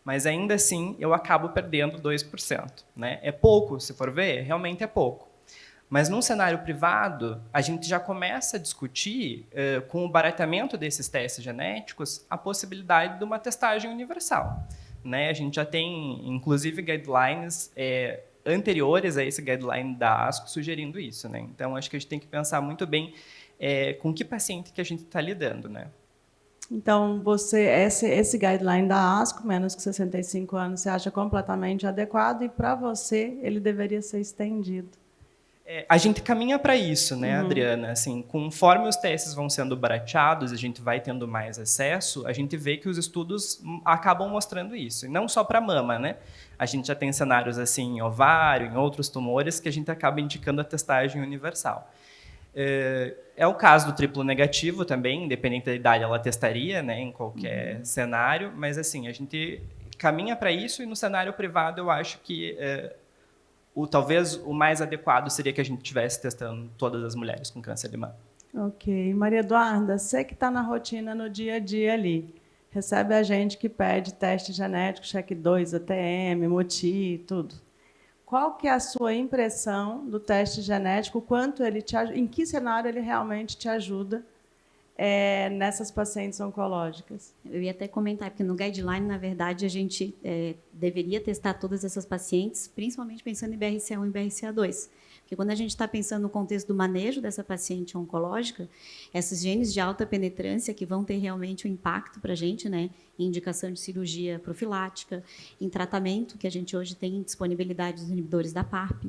Mas ainda assim, eu acabo perdendo 2%. Né? É pouco, se for ver, realmente é pouco. Mas num cenário privado, a gente já começa a discutir, com o barateamento desses testes genéticos, a possibilidade de uma testagem universal. Né? A gente já tem, inclusive, guidelines anteriores a esse guideline da ASCO sugerindo isso. Né? Então, acho que a gente tem que pensar muito bem com que paciente que a gente está lidando, né? Então, esse guideline da ASCO, menos que 65 anos, você acha completamente adequado e, para você, ele deveria ser estendido? A gente caminha para isso, né, Adriana? Assim, conforme os testes vão sendo barateados, a gente vai tendo mais acesso, a gente vê que os estudos acabam mostrando isso. E não só para mama, né? A gente já tem cenários assim em ovário, em outros tumores, que a gente acaba indicando a testagem universal. É o caso do triplo negativo também, independente da idade, ela testaria, né, em qualquer cenário, mas assim, a gente caminha para isso e no cenário privado eu acho que talvez o mais adequado seria que a gente estivesse testando todas as mulheres com câncer de mama. Ok. Maria Eduarda, você que está na rotina no dia a dia ali, recebe a gente que pede teste genético, check 2, ATM, MOTI, tudo. Qual que é a sua impressão do teste genético? Quanto ele te ajuda? Em que cenário ele realmente te ajuda nessas pacientes oncológicas? Eu ia até comentar, porque no guideline, na verdade, a gente deveria testar todas essas pacientes, principalmente pensando em BRCA1 e BRCA2. Porque quando a gente está pensando no contexto do manejo dessa paciente oncológica, esses genes de alta penetrância que vão ter realmente um impacto para a gente, né, em indicação de cirurgia profilática, em tratamento, que a gente hoje tem disponibilidade dos inibidores da PARP.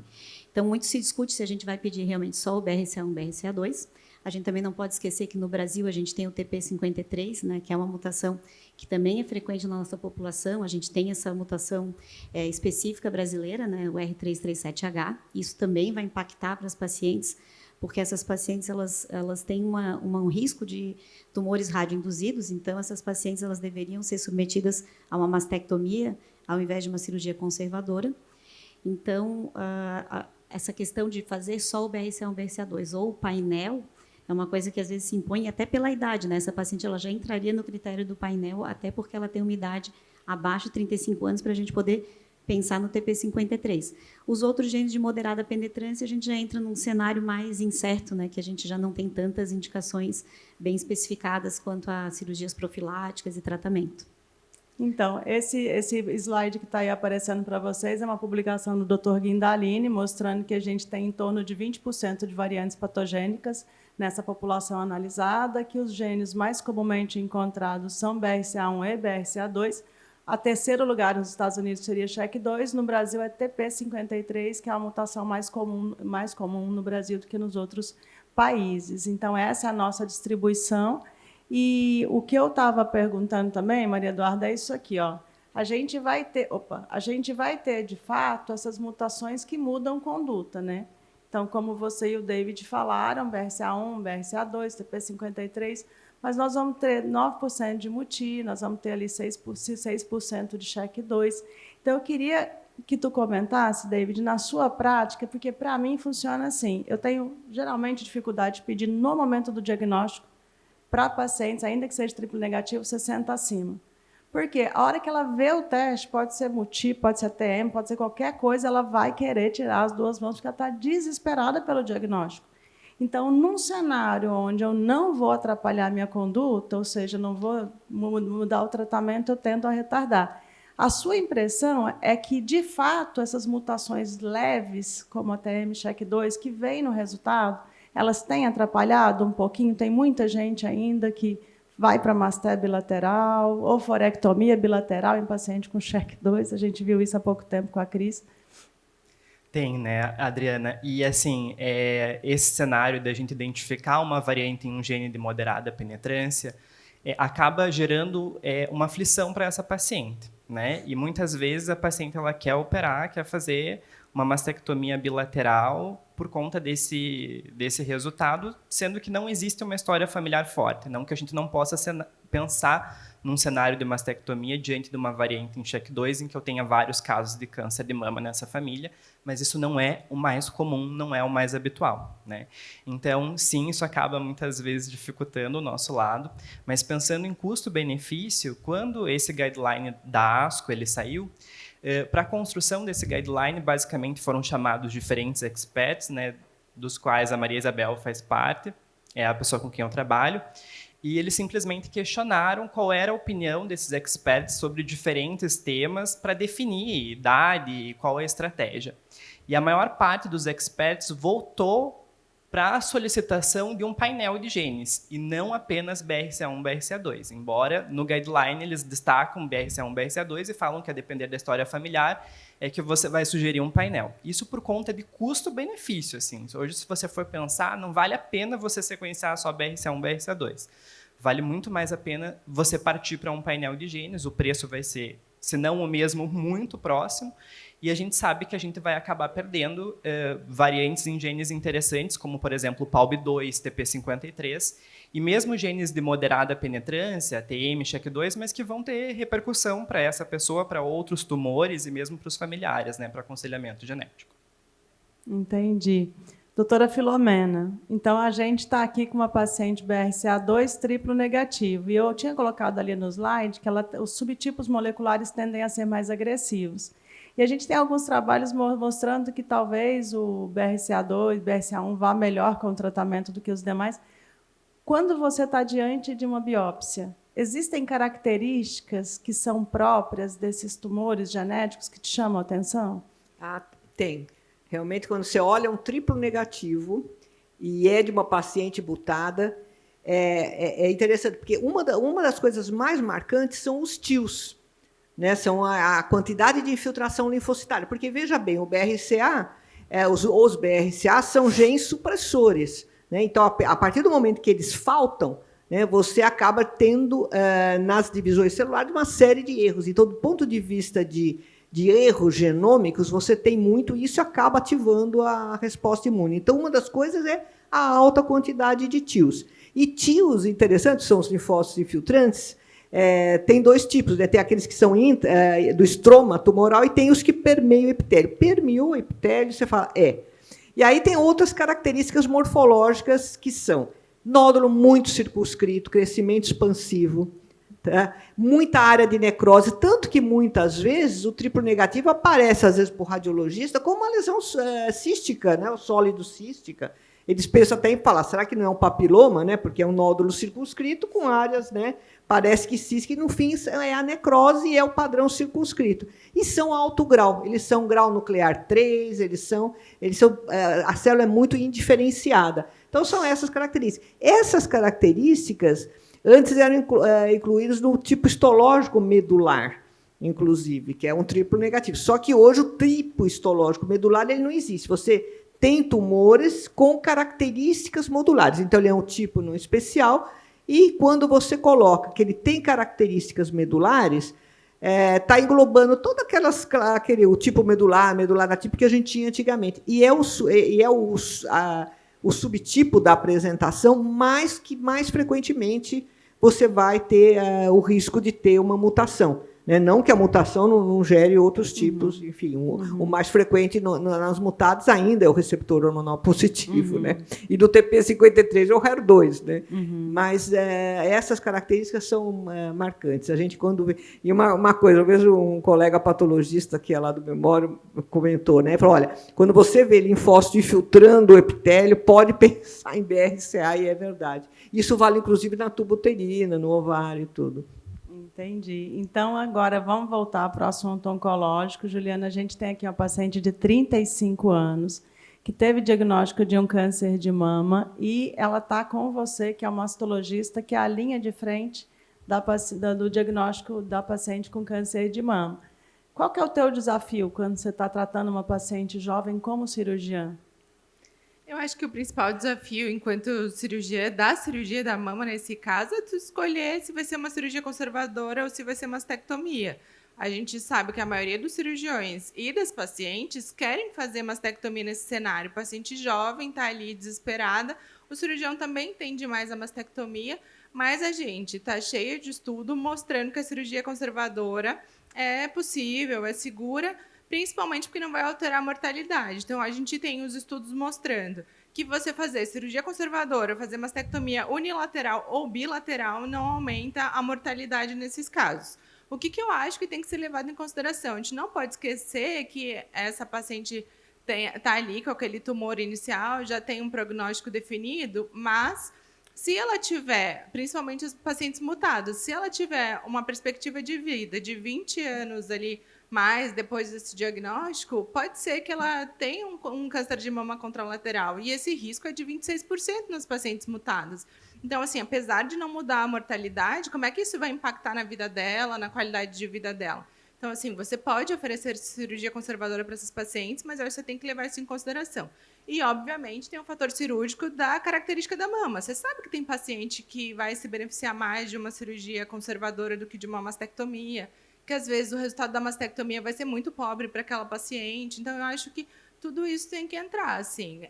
Então, muito se discute se a gente vai pedir realmente só o BRCA1 e BRCA2. A gente também não pode esquecer que no Brasil a gente tem o TP53, né, que é uma mutação que também é frequente na nossa população. A gente tem essa mutação específica brasileira, né, o R337H. Isso também vai impactar para as pacientes, porque essas pacientes elas têm um risco de tumores radioinduzidos. Então, essas pacientes elas deveriam ser submetidas a uma mastectomia ao invés de uma cirurgia conservadora. Então, essa questão de fazer só o BRCA1 e BRCA2 ou o painel é uma coisa que às vezes se impõe até pela idade, né? Essa paciente ela já entraria no critério do painel, até porque ela tem uma idade abaixo de 35 anos para a gente poder pensar no TP53. Os outros genes de moderada penetrância, a gente já entra num cenário mais incerto, né? Que a gente já não tem tantas indicações bem especificadas quanto a cirurgias profiláticas e tratamento. Então, esse slide que está aí aparecendo para vocês é uma publicação do Dr. Guindalini, mostrando que a gente tem em torno de 20% de variantes patogênicas nessa população analisada, que os genes mais comumente encontrados são BRCA1 e BRCA2. A terceiro lugar nos Estados Unidos seria SHEC2, no Brasil é TP53, que é a mutação mais comum no Brasil do que nos outros países. Então, essa é a nossa distribuição. E o que eu estava perguntando também, Maria Eduarda, é isso aqui, ó. A gente vai ter, de fato, essas mutações que mudam conduta, né? Então, como você e o David falaram, BRCA1, BRCA2, TP53, mas nós vamos ter 9% de MUTI, nós vamos ter ali 6% de SHEC2. Então, eu queria que tu comentasse, David, na sua prática, porque para mim funciona assim. Eu tenho, geralmente, dificuldade de pedir no momento do diagnóstico para pacientes, ainda que seja triplo negativo, 60 acima. Porque a hora que ela vê o teste, pode ser MUTI, pode ser TM, pode ser qualquer coisa, ela vai querer tirar as duas mãos, porque ela está desesperada pelo diagnóstico. Então, num cenário onde eu não vou atrapalhar a minha conduta, ou seja, não vou mudar o tratamento, eu tento a retardar. A sua impressão é que, de fato, essas mutações leves, como a TM, SHEC2, que vem no resultado, elas têm atrapalhado um pouquinho? Tem muita gente ainda que vai para masté bilateral ou forectomia bilateral em paciente com SHEC2. A gente viu isso há pouco tempo com a Cris. Tem, né, Adriana? E, assim, esse cenário da gente identificar uma variante em um gene de moderada penetrância acaba gerando uma aflição para essa paciente, né? E, muitas vezes, a paciente ela quer operar, quer fazer uma mastectomia bilateral por conta desse resultado, sendo que não existe uma história familiar forte. Não que a gente não possa pensar num cenário de mastectomia diante de uma variante em SHEC2 em que eu tenha vários casos de câncer de mama nessa família, mas isso não é o mais comum, não é o mais habitual, né? Então, sim, isso acaba muitas vezes dificultando o nosso lado, mas pensando em custo-benefício, quando esse guideline da ASCO ele saiu, para a construção desse guideline, basicamente foram chamados diferentes experts, né, dos quais a Maria Isabel faz parte, é a pessoa com quem eu trabalho, e eles simplesmente questionaram qual era a opinião desses experts sobre diferentes temas para definir idade e qual é a estratégia. E a maior parte dos experts voltou para a solicitação de um painel de genes, e não apenas BRCA1, BRCA2. Embora no guideline eles destacam BRCA1, BRCA2 e falam que a depender da história familiar é que você vai sugerir um painel. Isso por conta de custo-benefício. Assim. Hoje, se você for pensar, não vale a pena você sequenciar só BRCA1, BRCA2. Vale muito mais a pena você partir para um painel de genes, o preço vai ser, se não o mesmo, muito próximo, e a gente sabe que a gente vai acabar perdendo variantes em genes interessantes, como, por exemplo, o PALB2, TP53, e mesmo genes de moderada penetrância, TM, SHEC2, mas que vão ter repercussão para essa pessoa, para outros tumores e mesmo para os familiares, né, para aconselhamento genético. Entendi. Doutora Filomena, então a gente está aqui com uma paciente BRCA2 triplo negativo, e eu tinha colocado ali no slide que os subtipos moleculares tendem a ser mais agressivos. E a gente tem alguns trabalhos mostrando que talvez o BRCA2, BRCA1 vá melhor com o tratamento do que os demais. Quando você está diante de uma biópsia, existem características que são próprias desses tumores genéticos que te chamam a atenção? Ah, tem. Realmente, quando você olha um triplo negativo e é de uma paciente butada, é interessante, porque uma das coisas mais marcantes são os TIOs, né? São a quantidade de infiltração linfocitária. Porque, veja bem, o BRCA, os BRCA são genes supressores, né? Então, a partir do momento que eles faltam, né, você acaba tendo, nas divisões celulares, uma série de erros. Então, do ponto de vista de erros genômicos, você tem muito, e isso acaba ativando a resposta imune. Então, uma das coisas é a alta quantidade de TIOs. E TIOs, interessantes, são os linfócitos infiltrantes. Tem dois tipos, né? Tem aqueles que são do estroma tumoral e tem os que permeiam o epitélio. Permeou o epitélio, você fala, E aí tem outras características morfológicas que são nódulo muito circunscrito, crescimento expansivo, tá? Muita área de necrose, tanto que muitas vezes o triplo negativo aparece, às vezes, para o radiologista, como uma lesão cística, né? O sólido cística. Eles pensam até em falar, será que não é um papiloma, né? Porque é um nódulo circunscrito com áreas, né? Parece que cística, e no fim é a necrose e é o padrão circunscrito. E são alto grau, eles são grau nuclear 3, a célula é muito indiferenciada. Então, são essas características. Essas características antes eram incluídas no tipo histológico medular, inclusive, que é um triplo negativo. Só que hoje o tipo histológico medular ele não existe. Você tem tumores com características modulares. Então, ele é um tipo não especial, e quando você coloca que ele tem características medulares, está englobando todo o tipo medular atípico que a gente tinha antigamente. E é o subtipo da apresentação, mas que mais frequentemente você vai ter o risco de ter uma mutação. Né? Não que a mutação não gere outros tipos, enfim, o mais frequente nas mutadas ainda é o receptor hormonal positivo, né? E do TP53 é o HER2, né? Mas essas características são marcantes. A gente, quando vê... E uma coisa, eu vejo um colega patologista que é lá do Memório comentou, né? Falou, olha, quando você vê linfócito infiltrando o epitélio, pode pensar em BRCA, e é verdade. Isso vale, inclusive, na tuba uterina, no ovário e tudo. Entendi. Então, agora, vamos voltar para o assunto oncológico. Juliana, a gente tem aqui uma paciente de 35 anos que teve diagnóstico de um câncer de mama e ela está com você, que é uma mastologista, que é a linha de frente do diagnóstico da paciente com câncer de mama. Qual que é o teu desafio quando você está tratando uma paciente jovem como cirurgiã? Eu acho que o principal desafio, enquanto cirurgia da mama, nesse caso, é tu escolher se vai ser uma cirurgia conservadora ou se vai ser mastectomia. A gente sabe que a maioria dos cirurgiões e das pacientes querem fazer mastectomia nesse cenário. O paciente jovem está ali desesperada, o cirurgião também tende mais a mastectomia, mas a gente está cheio de estudo mostrando que a cirurgia conservadora é possível, é segura, principalmente porque não vai alterar a mortalidade. Então, a gente tem os estudos mostrando que você fazer cirurgia conservadora, fazer mastectomia unilateral ou bilateral, não aumenta a mortalidade nesses casos. O que eu acho que tem que ser levado em consideração? A gente não pode esquecer que essa paciente está ali com aquele tumor inicial, já tem um prognóstico definido, mas se ela tiver, principalmente os pacientes mutados, se ela tiver uma perspectiva de vida de 20 anos ali, mais depois desse diagnóstico, pode ser que ela tenha um câncer de mama contralateral. E esse risco é de 26% nas pacientes mutadas. Então, assim, apesar de não mudar a mortalidade, como é que isso vai impactar na vida dela, na qualidade de vida dela? Então, assim, você pode oferecer cirurgia conservadora para esses pacientes, mas aí você tem que levar isso em consideração. E, obviamente, tem o fator cirúrgico da característica da mama. Você sabe que tem paciente que vai se beneficiar mais de uma cirurgia conservadora do que de uma mastectomia, que às vezes o resultado da mastectomia vai ser muito pobre para aquela paciente. Então, eu acho que tudo isso tem que entrar. Assim,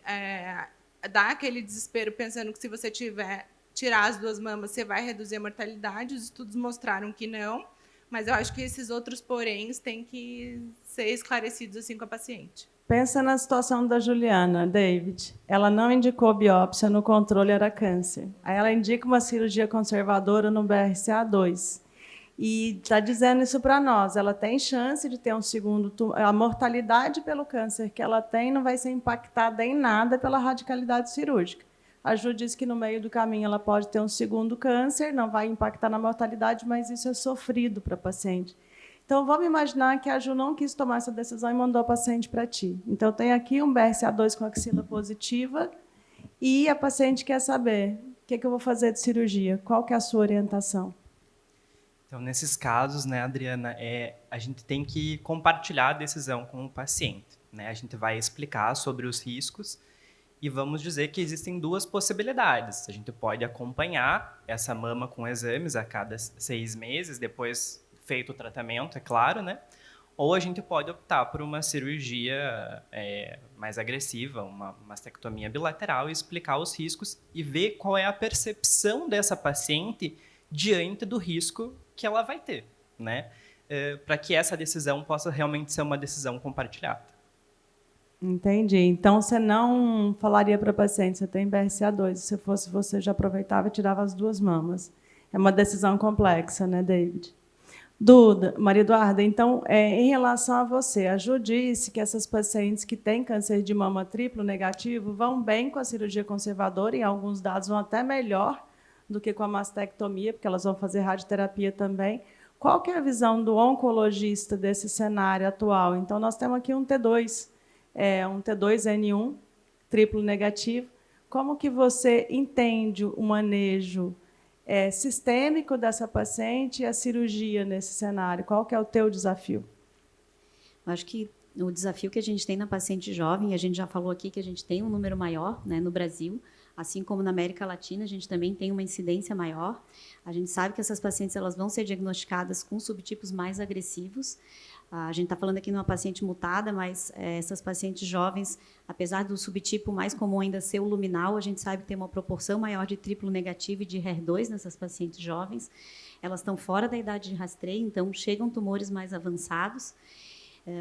dá aquele desespero pensando que se você tirar as duas mamas, você vai reduzir a mortalidade. Os estudos mostraram que não, mas eu acho que esses outros poréns têm que ser esclarecidos assim com a paciente. Pensa na situação da Juliana, David. Ela não indicou biópsia, no controle era câncer. Aí ela indica uma cirurgia conservadora no BRCA2. E está dizendo isso para nós. Ela tem chance de ter um segundo tumor. A mortalidade pelo câncer que ela tem não vai ser impactada em nada pela radicalidade cirúrgica. A Ju disse que no meio do caminho ela pode ter um segundo câncer, não vai impactar na mortalidade, mas isso é sofrido para a paciente. Então, vamos imaginar que a Ju não quis tomar essa decisão e mandou a paciente para ti. Então, tem aqui um BRCA2 com axila positiva e a paciente quer saber o que eu vou fazer de cirurgia, qual que é a sua orientação? Então, nesses casos, né, Adriana, a gente tem que compartilhar a decisão com o paciente, né? A gente vai explicar sobre os riscos e vamos dizer que existem duas possibilidades. A gente pode acompanhar essa mama com exames a cada 6 meses, depois feito o tratamento, é claro, né? Ou a gente pode optar por uma cirurgia mais agressiva, uma mastectomia bilateral, e explicar os riscos e ver qual é a percepção dessa paciente diante do risco que ela vai ter, né? Para que essa decisão possa realmente ser uma decisão compartilhada. Entendi. Então, você não falaria para a paciente, você tem BRCA2, se fosse você, já aproveitava e tirava as 2 mamas. É uma decisão complexa, né, David? Duda, Maria Eduarda, então, em relação a você, a Ju disse que essas pacientes que têm câncer de mama triplo negativo vão bem com a cirurgia conservadora, e em alguns dados vão até melhor do que com a mastectomia, porque elas vão fazer radioterapia também. Qual que é a visão do oncologista desse cenário atual? Então, nós temos aqui um T2, um T2N1, triplo negativo. Como que você entende o manejo sistêmico dessa paciente e a cirurgia nesse cenário? Qual que é o teu desafio? Eu acho que o desafio que a gente tem na paciente jovem, a gente já falou aqui que a gente tem um número maior, né, no Brasil, assim como na América Latina, a gente também tem uma incidência maior. A gente sabe que essas pacientes elas vão ser diagnosticadas com subtipos mais agressivos. A gente está falando aqui de uma paciente mutada, mas essas pacientes jovens, apesar do subtipo mais comum ainda ser o luminal, a gente sabe que tem uma proporção maior de triplo negativo e de HER2 nessas pacientes jovens. Elas estão fora da idade de rastreio, então chegam tumores mais avançados,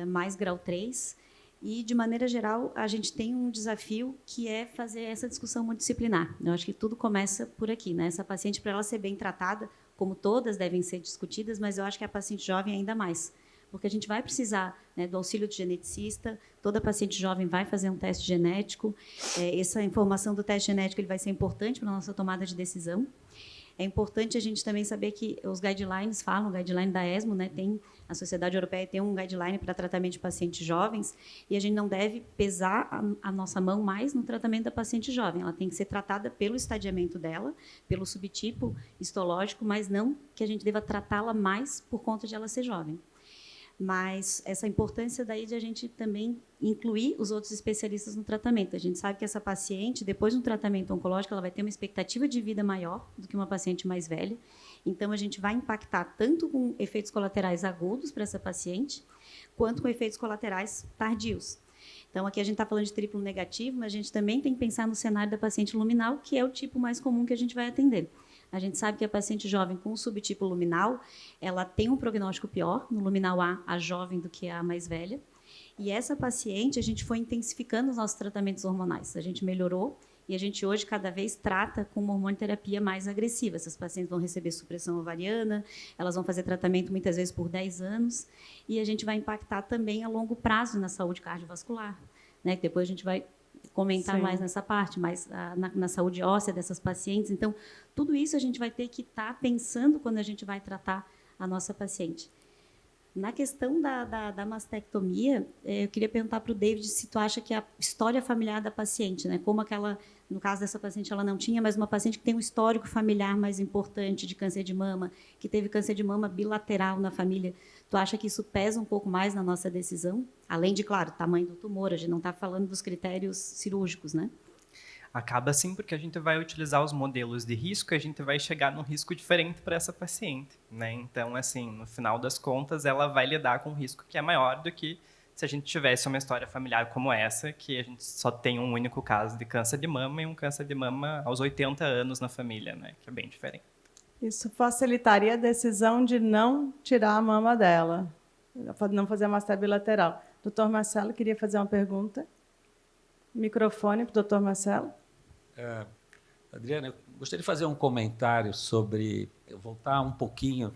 mais grau 3. E, de maneira geral, a gente tem um desafio que é fazer essa discussão multidisciplinar. Eu acho que tudo começa por aqui, né? Essa paciente, para ela ser bem tratada, como todas devem ser discutidas, mas eu acho que a paciente jovem ainda mais, porque a gente vai precisar, né, do auxílio do geneticista, toda paciente jovem vai fazer um teste genético, essa informação do teste genético ele vai ser importante para a nossa tomada de decisão. É importante a gente também saber que os guidelines falam, o guideline da ESMO, né, a Sociedade Europeia tem um guideline para tratamento de pacientes jovens, e a gente não deve pesar a nossa mão mais no tratamento da paciente jovem. Ela tem que ser tratada pelo estadiamento dela, pelo subtipo histológico, mas não que a gente deva tratá-la mais por conta de ela ser jovem. Mas essa importância daí de a gente também incluir os outros especialistas no tratamento. A gente sabe que essa paciente, depois do tratamento oncológico, ela vai ter uma expectativa de vida maior do que uma paciente mais velha. Então, a gente vai impactar tanto com efeitos colaterais agudos para essa paciente, quanto com efeitos colaterais tardios. Então, aqui a gente está falando de triplo negativo, mas a gente também tem que pensar no cenário da paciente luminal, que é o tipo mais comum que a gente vai atender. A gente sabe que a paciente jovem com o subtipo luminal, ela tem um prognóstico pior, no luminal A jovem do que a mais velha. E essa paciente, a gente foi intensificando os nossos tratamentos hormonais. A gente melhorou e a gente hoje cada vez trata com uma hormonioterapia mais agressiva. Essas pacientes vão receber supressão ovariana, elas vão fazer tratamento muitas vezes por 10 anos, e a gente vai impactar também a longo prazo na saúde cardiovascular, né? Que depois a gente vai comentar mais nessa parte, mas na saúde óssea dessas pacientes. Então, tudo isso a gente vai ter que estar pensando quando a gente vai tratar a nossa paciente. Na questão da mastectomia, eu queria perguntar para o David se tu acha que a história familiar da paciente, né, como aquela, no caso dessa paciente ela não tinha, mas uma paciente que tem um histórico familiar mais importante de câncer de mama, que teve câncer de mama bilateral na família, tu acha que isso pesa um pouco mais na nossa decisão? Além de, claro, tamanho do tumor, a gente não está falando dos critérios cirúrgicos, né? Acaba sim, porque a gente vai utilizar os modelos de risco e a gente vai chegar num risco diferente para essa paciente, né? Então, assim, no final das contas, ela vai lidar com um risco que é maior do que se a gente tivesse uma história familiar como essa, que a gente só tem um único caso de câncer de mama e um câncer de mama aos 80 anos na família, né? Que é bem diferente. Isso facilitaria a decisão de não tirar a mama dela, não fazer a mastectomia bilateral. Doutor Marcelo, queria fazer uma pergunta. Microfone para o doutor Marcelo. Adriana, eu gostaria de fazer um comentário sobre, voltar um pouquinho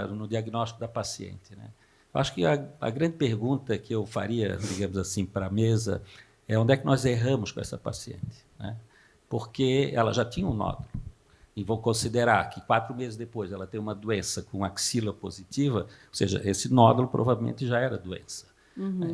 no diagnóstico da paciente, né? Eu acho que a grande pergunta que eu faria, digamos assim, para a mesa, é onde é que nós erramos com essa paciente, né? porque ela já tinha um nódulo. E vou considerar que 4 meses depois ela tem uma doença com axila positiva, ou seja, esse nódulo provavelmente já era doença.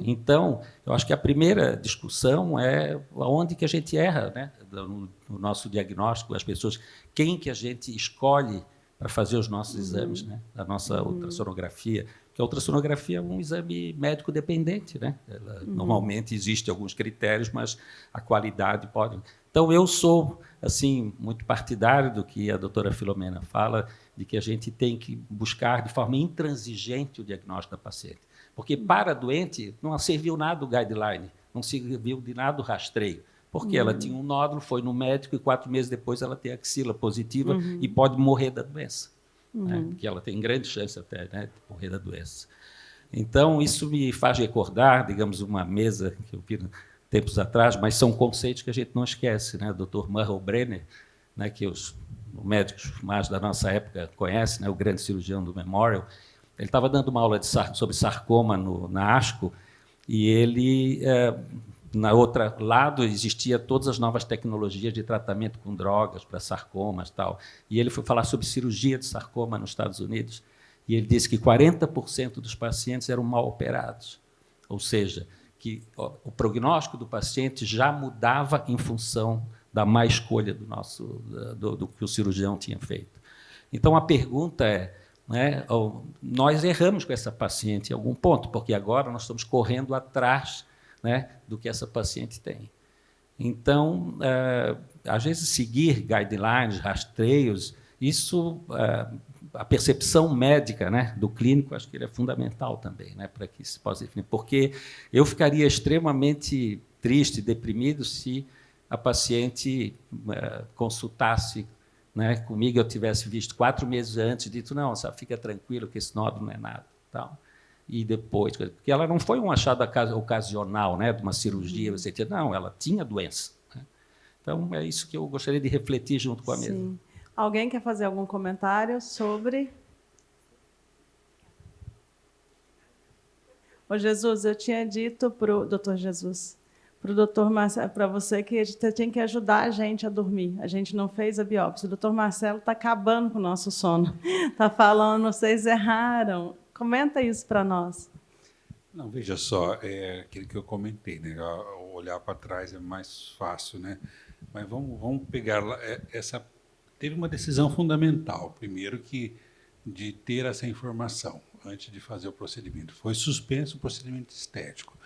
Então, eu acho que a primeira discussão é onde que a gente erra, né? No nosso diagnóstico, as pessoas, quem que a gente escolhe para fazer os nossos exames, né? A nossa ultrassonografia, porque a ultrassonografia é um exame médico dependente, né? Normalmente existem alguns critérios, mas a qualidade pode. Então, eu sou assim muito partidário do que a doutora Filomena fala, de que a gente tem que buscar de forma intransigente o diagnóstico da paciente. Porque para a doente não serviu nada o guideline, não serviu de nada o rastreio. Porque ela tinha um nódulo, foi no médico e 4 meses depois ela tem axila positiva e pode morrer da doença. Né? Porque ela tem grande chance até, né, de morrer da doença. Então, isso me faz recordar, digamos, uma mesa que eu vi tempos atrás, mas são conceitos que a gente não esquece. Né? O Dr. Murrow Brenner, né, que os médicos mais da nossa época conhecem, né, o grande cirurgião do Memorial, ele estava dando uma aula sobre sarcoma na ASCO, e ele, na outra lado, existia todas as novas tecnologias de tratamento com drogas para sarcomas, tal. E ele foi falar sobre cirurgia de sarcoma nos Estados Unidos, e ele disse que 40% dos pacientes eram mal operados, ou seja, que o prognóstico do paciente já mudava em função da má escolha do que o cirurgião tinha feito. Então, a pergunta é, né, nós erramos com essa paciente em algum ponto, porque agora nós estamos correndo atrás, né, do que essa paciente tem. Então, às vezes, seguir guidelines, rastreios, isso, a percepção médica, né, do clínico, acho que ele é fundamental também, né, para que se possa definir. Porque eu ficaria extremamente triste, deprimido, se a paciente consultasse, né, comigo, eu tivesse visto 4 meses antes e dito, não, só fica tranquilo que esse nódulo não é nada. Tal. E depois, porque ela não foi um achado ocasional, né, de uma cirurgia, você tinha, não, ela tinha doença. Né? Então, é isso que eu gostaria de refletir junto com a mesa. Sim. Alguém quer fazer algum comentário sobre? Ô, Jesus, eu tinha dito para o doutor Jesus, para o doutor Marcelo, para você, que a gente tem que ajudar a gente a dormir. A gente não fez a biópsia. O doutor Marcelo está acabando com o nosso sono. Está falando, vocês erraram. Comenta isso para nós. Não, veja só, é aquilo que eu comentei, né? Olhar para trás é mais fácil, né? Mas vamos pegar lá, teve uma decisão fundamental, primeiro, de ter essa informação antes de fazer o procedimento. Foi suspenso o procedimento estético.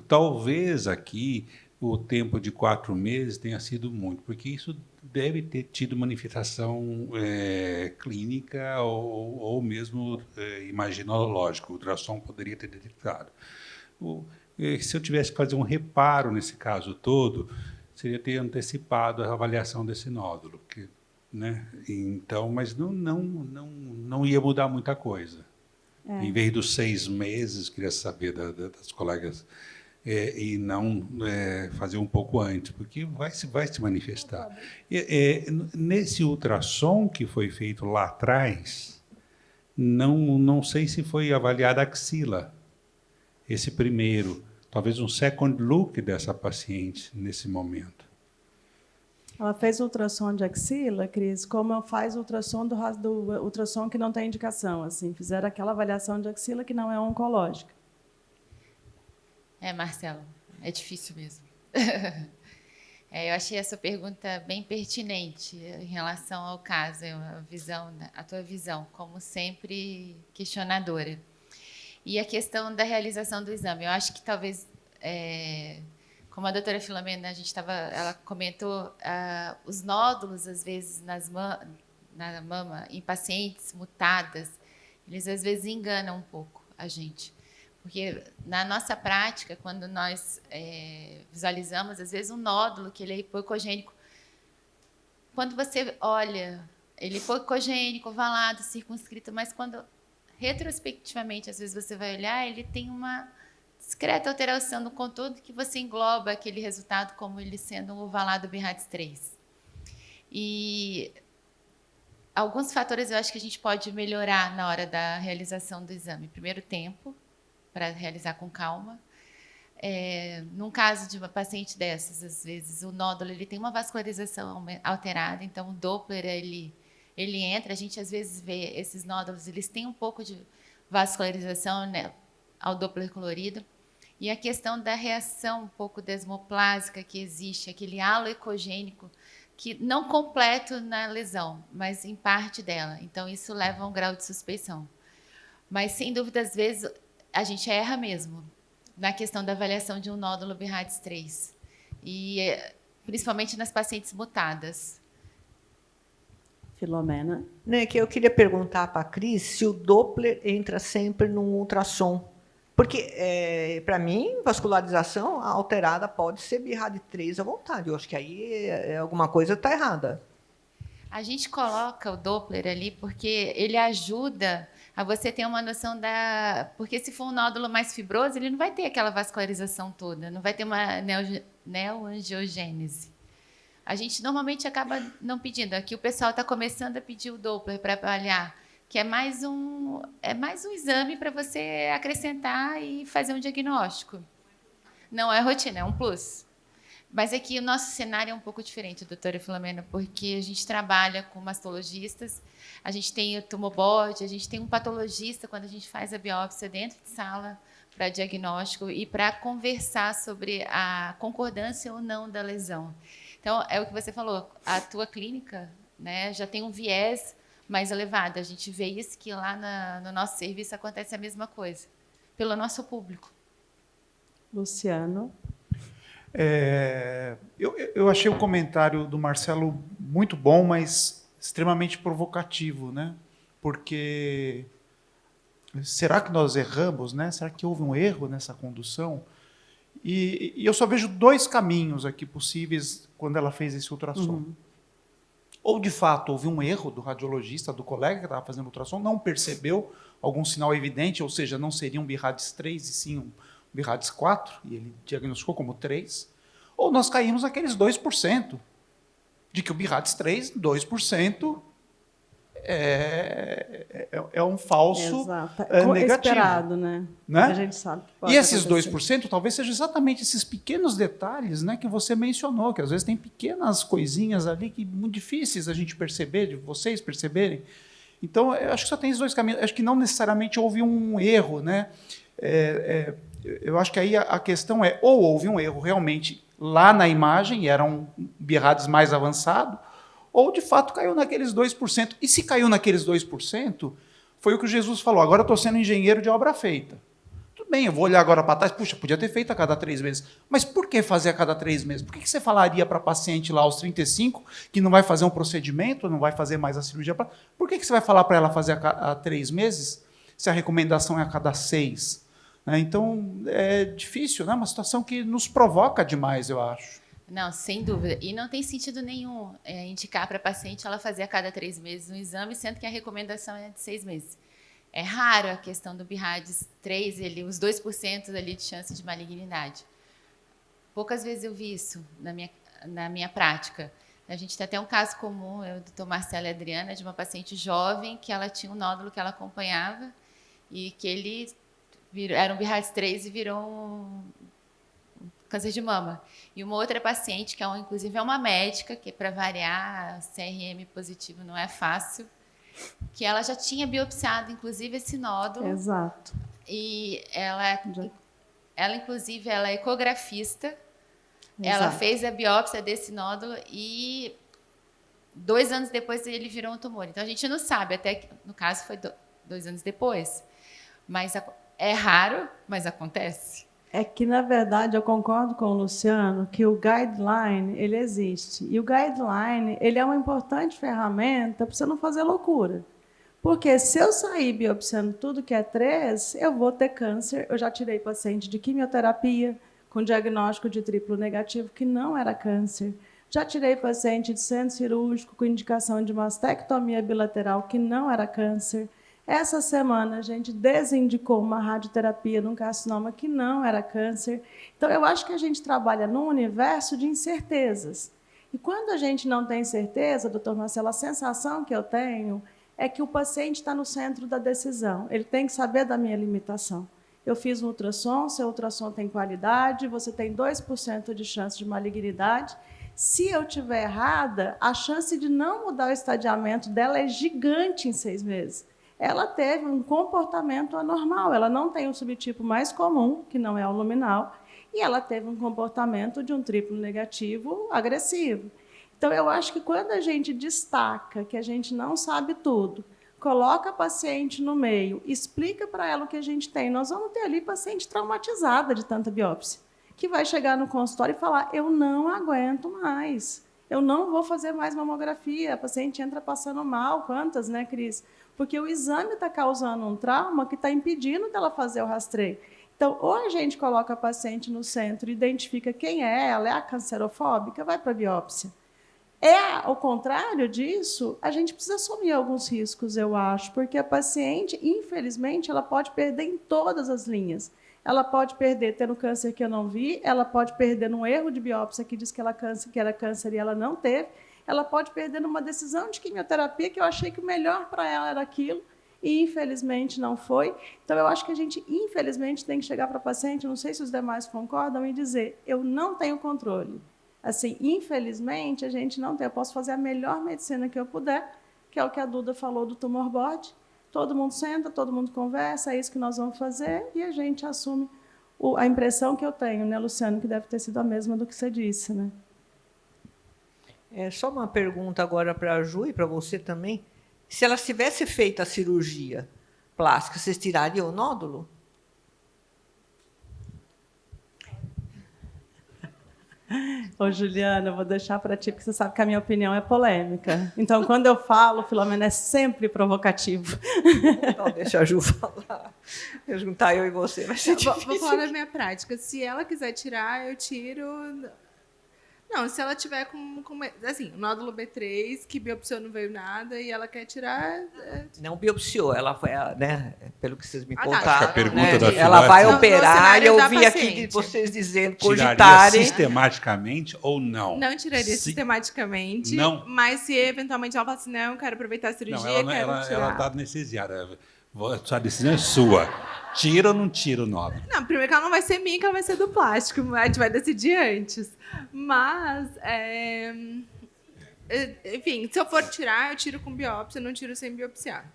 Talvez aqui o tempo de 4 meses tenha sido muito, porque isso deve ter tido manifestação clínica ou mesmo imaginológica. O ultrassom poderia ter detectado. Se eu tivesse que fazer um reparo nesse caso todo, seria ter antecipado a avaliação desse nódulo, né? Então, mas não ia mudar muita coisa. Em vez dos 6 meses, queria saber das colegas, e não fazer um pouco antes, porque vai se manifestar. Nesse ultrassom que foi feito lá atrás, não sei se foi avaliada a axila, esse primeiro. Talvez um second look dessa paciente nesse momento. Ela fez ultrassom de axila, Cris, como faz ultrassom do ultrassom que não tem indicação. Assim, fizeram aquela avaliação de axila que não é oncológica. Marcelo, é difícil mesmo. Eu achei essa pergunta bem pertinente em relação ao caso, a tua visão, como sempre questionadora. E a questão da realização do exame. Eu acho que talvez, como a doutora Filomena, ela comentou, os nódulos, às vezes, na mama, em pacientes mutadas, eles às vezes enganam um pouco a gente. Porque na nossa prática, quando nós visualizamos, às vezes, um nódulo que ele é hipocogênico, quando você olha, ele é hipocogênico, ovalado, circunscrito, mas quando retrospectivamente, às vezes você vai olhar, ele tem uma discreta alteração no contorno que você engloba aquele resultado como ele sendo um ovalado BRADS 3. E alguns fatores eu acho que a gente pode melhorar na hora da realização do exame. Primeiro, tempo, para realizar com calma. Num caso de uma paciente dessas, às vezes o nódulo ele tem uma vascularização alterada, então o Doppler ele entra, a gente às vezes vê esses nódulos, eles têm um pouco de vascularização, né, ao Doppler colorido, e a questão da reação um pouco desmoplásica que existe, aquele halo ecogênico, que não completo na lesão, mas em parte dela. Então, isso leva a um grau de suspeição. Mas, sem dúvida, às vezes, a gente erra mesmo na questão da avaliação de um nódulo BIRADS 3. E, principalmente nas pacientes mutadas. Filomena. Né, que eu queria perguntar para a Cris se o Doppler entra sempre no ultrassom. Porque, para mim, vascularização alterada pode ser BIRAD 3 à vontade. Eu acho que aí alguma coisa está errada. A gente coloca o Doppler ali porque ele ajuda a você ter uma noção da... Porque se for um nódulo mais fibroso, ele não vai ter aquela vascularização toda, não vai ter uma neoangiogênese. A gente normalmente acaba não pedindo. Aqui o pessoal está começando a pedir o Doppler para avaliar, que é mais um exame para você acrescentar e fazer um diagnóstico. Não é rotina, é um plus. Mas aqui o nosso cenário é um pouco diferente, doutora Filomena, porque a gente trabalha com mastologistas, a gente tem o tumobode, a gente tem um patologista quando a gente faz a biópsia dentro de sala para diagnóstico e para conversar sobre a concordância ou não da lesão. Então, é o que você falou, a tua clínica, né, já tem um viés mais elevado. A gente vê isso que lá no nosso serviço acontece a mesma coisa, pelo nosso público. Luciano. Eu achei o comentário do Marcelo muito bom, mas extremamente provocativo, né? Porque será que nós erramos, né? Será que houve um erro nessa condução? E eu só vejo dois caminhos aqui possíveis quando ela fez esse ultrassom. Ou, de fato, houve um erro do radiologista, do colega que estava fazendo o ultrassom, não percebeu algum sinal evidente, ou seja, não seria um BIRADS 3, e sim um BIRADS 4, e ele diagnosticou como 3, ou nós caímos naqueles 2%, de que o BIRADS 3, 2%, é um falso negativo. Esperado, né? A gente sabe que pode e esses acontecer. 2% talvez sejam exatamente esses pequenos detalhes, né, que você mencionou, que às vezes tem pequenas coisinhas ali que muito difíceis a gente perceber, de vocês perceberem. Então, eu acho que só tem esses dois caminhos. Acho que não necessariamente houve um erro, né? Eu acho que aí a questão é, ou houve um erro realmente lá na imagem, e era um BIRADS mais avançado, ou de fato caiu naqueles 2%. E se caiu naqueles 2%, foi o que Jesus falou, agora eu estou sendo engenheiro de obra feita. Tudo bem, eu vou olhar agora para trás, puxa, podia ter feito a cada 3 meses. Mas por que fazer a cada 3 meses? Por que você falaria para a paciente lá aos 35 que não vai fazer um procedimento, não vai fazer mais a cirurgia? Por que você vai falar para ela fazer a 3 meses, se a recomendação é a cada 6? Então, é difícil, né? Uma situação que nos provoca demais, eu acho. Não, sem dúvida. E não tem sentido nenhum indicar para a paciente ela fazer a cada 3 meses um exame, sendo que a recomendação é de 6 meses. É raro a questão do BIRADS 3, os 2% ali de chance de malignidade. Poucas vezes eu vi isso na minha prática. A gente tem até um caso comum, eu, doutor Marcelo e Adriana, de uma paciente jovem que ela tinha um nódulo que ela acompanhava e que ele era um BIRADS 3 e virou um câncer de mama. E uma outra paciente, que inclusive é uma médica, que para variar, CRM positivo não é fácil, que ela já tinha biopsiado, inclusive, esse nódulo. Exato. E ela inclusive, ela é ecografista. Exato. Ela fez a biópsia desse nódulo e 2 anos depois ele virou um tumor. Então, a gente não sabe, até que, no caso, foi 2 anos depois. Mas é raro, mas acontece. É que, na verdade, eu concordo com o Luciano que o guideline, ele existe. E o guideline, ele é uma importante ferramenta para você não fazer loucura. Porque se eu sair biopsiando tudo que é 3, eu vou ter câncer. Eu já tirei paciente de quimioterapia com diagnóstico de triplo negativo que não era câncer. Já tirei paciente de centro cirúrgico com indicação de mastectomia bilateral que não era câncer. Essa semana, a gente desindicou uma radioterapia num carcinoma que não era câncer. Então, eu acho que a gente trabalha num universo de incertezas. E quando a gente não tem certeza, doutor Marcelo, a sensação que eu tenho é que o paciente está no centro da decisão. Ele tem que saber da minha limitação. Eu fiz um ultrassom, seu ultrassom tem qualidade, você tem 2% de chance de malignidade. Se eu estiver errada, a chance de não mudar o estadiamento dela é gigante em 6 meses. Ela teve um comportamento anormal, ela não tem o subtipo mais comum, que não é o luminal, e ela teve um comportamento de um triplo negativo agressivo. Então, eu acho que quando a gente destaca que a gente não sabe tudo, coloca a paciente no meio, explica para ela o que a gente tem, nós vamos ter ali paciente traumatizada de tanta biópsia, que vai chegar no consultório e falar, eu não aguento mais, eu não vou fazer mais mamografia, a paciente entra passando mal, quantas, né, Cris? Porque o exame está causando um trauma que está impedindo dela fazer o rastreio. Então, ou a gente coloca a paciente no centro, identifica quem é ela, é a cancerofóbica, vai para a biópsia. Ao contrário disso, a gente precisa assumir alguns riscos, eu acho, porque a paciente, infelizmente, ela pode perder em todas as linhas. Ela pode perder tendo câncer que eu não vi, ela pode perder num erro de biópsia que diz que era câncer e ela não teve, ela pode perder numa decisão de quimioterapia que eu achei que o melhor para ela era aquilo, e infelizmente não foi. Então, eu acho que a gente, infelizmente, tem que chegar para a paciente, não sei se os demais concordam, e dizer, eu não tenho controle. Assim, infelizmente, a gente não tem. Eu posso fazer a melhor medicina que eu puder, que é o que a Duda falou do tumor board. Todo mundo senta, todo mundo conversa, é isso que nós vamos fazer, e a gente assume a impressão que eu tenho, né, Luciano, que deve ter sido a mesma do que você disse, né? Só uma pergunta agora para a Ju e para você também. Se ela tivesse feito a cirurgia plástica, vocês tirariam o nódulo? Ô, Juliana, eu vou deixar para ti, porque você sabe que a minha opinião é polêmica. Então, quando eu falo, Filomena, é sempre provocativo. Então, deixa a Ju falar. Eu juntar eu e você vai ser difícil. Vou falar da minha prática. Se ela quiser tirar, eu tiro. Não, se ela tiver com assim, nódulo B3, que biopsiou não veio nada, e ela quer tirar... Não biopsiou, ela foi, né, pelo que vocês me contaram. Acho que a pergunta da ela vai Filósofo- operar e eu vi aqui paciente. de vocês dizendo, Tiraria cogitarem. sistematicamente ou não? Não tiraria Se- sistematicamente, Não. mas se eventualmente ela fala assim, não, eu quero aproveitar a cirurgia, Não, quero tirar. ela está anestesiada. Sua decisão é sua. Tira ou não tira o nódulo? Não, primeiro que ela não vai ser minha, que ela vai ser do plástico. A gente vai decidir antes. Mas, enfim, se eu for tirar, eu tiro com biópsia, não tiro sem biopsiar.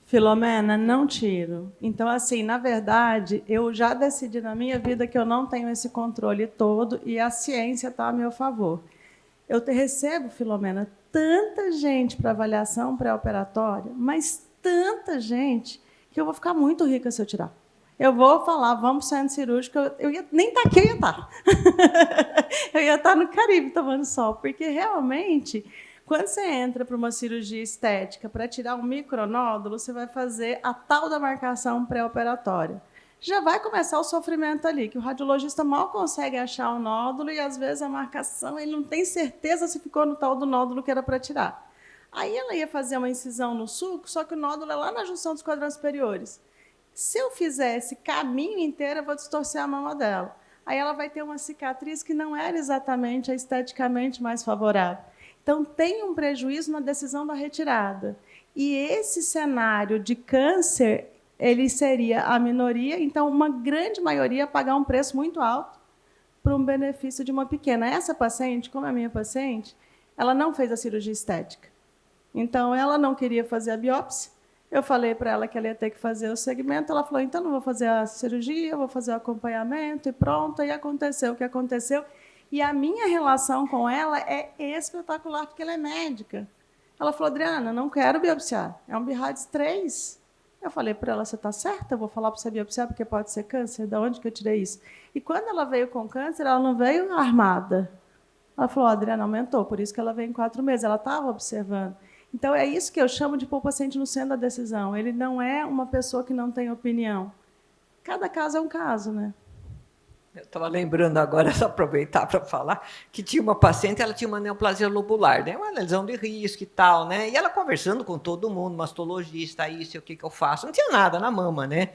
Filomena, não tiro. Então, assim, na verdade, eu já decidi na minha vida que eu não tenho esse controle todo e a ciência está a meu favor. Eu recebo, Filomena, tanta gente para avaliação pré-operatória, mas tanta gente que eu vou ficar muito rica se eu tirar. Eu vou falar, vamos para o centro cirúrgico, eu ia nem estar aqui, eu ia estar. Eu ia estar no Caribe tomando sol, porque realmente, quando você entra para uma cirurgia estética para tirar um micronódulo, você vai fazer a tal da marcação pré-operatória. Já vai começar o sofrimento ali, que o radiologista mal consegue achar o nódulo e, às vezes, a marcação, ele não tem certeza se ficou no tal do nódulo que era para tirar. Aí ela ia fazer uma incisão no sulco, só que o nódulo é lá na junção dos quadrantes superiores. Se eu fizer esse caminho inteiro, eu vou distorcer a mama dela. Aí ela vai ter uma cicatriz que não era exatamente a esteticamente mais favorável. Então, tem um prejuízo na decisão da retirada. E esse cenário de câncer, ele seria a minoria, então uma grande maioria pagar um preço muito alto para um benefício de uma pequena. Essa paciente, como é minha paciente, ela não fez a cirurgia estética. Então, ela não queria fazer a biópsia. Eu falei para ela que ela ia ter que fazer o segmento. Ela falou, então, não vou fazer a cirurgia, vou fazer o acompanhamento, e pronto. E aconteceu o que aconteceu. E a minha relação com ela é espetacular, porque ela é médica. Ela falou, Adriana, não quero biopsiar. É um BIRADS 3. Eu falei para ela, você está certa? Eu vou falar para você biopsiar, porque pode ser câncer. De onde que eu tirei isso? E quando ela veio com câncer, ela não veio armada. Ela falou, Adriana, aumentou, por isso que ela veio em 4 meses. Ela estava observando. Então, é isso que eu chamo de pôr o paciente no centro da decisão. Ele não é uma pessoa que não tem opinião. Cada caso é um caso, né? Eu estava lembrando agora, só aproveitar para falar, que tinha uma paciente, ela tinha uma neoplasia lobular, né? Uma lesão de risco e tal, né? E ela conversando com todo mundo, mastologista, isso, o que eu faço? Não tinha nada na mama, né?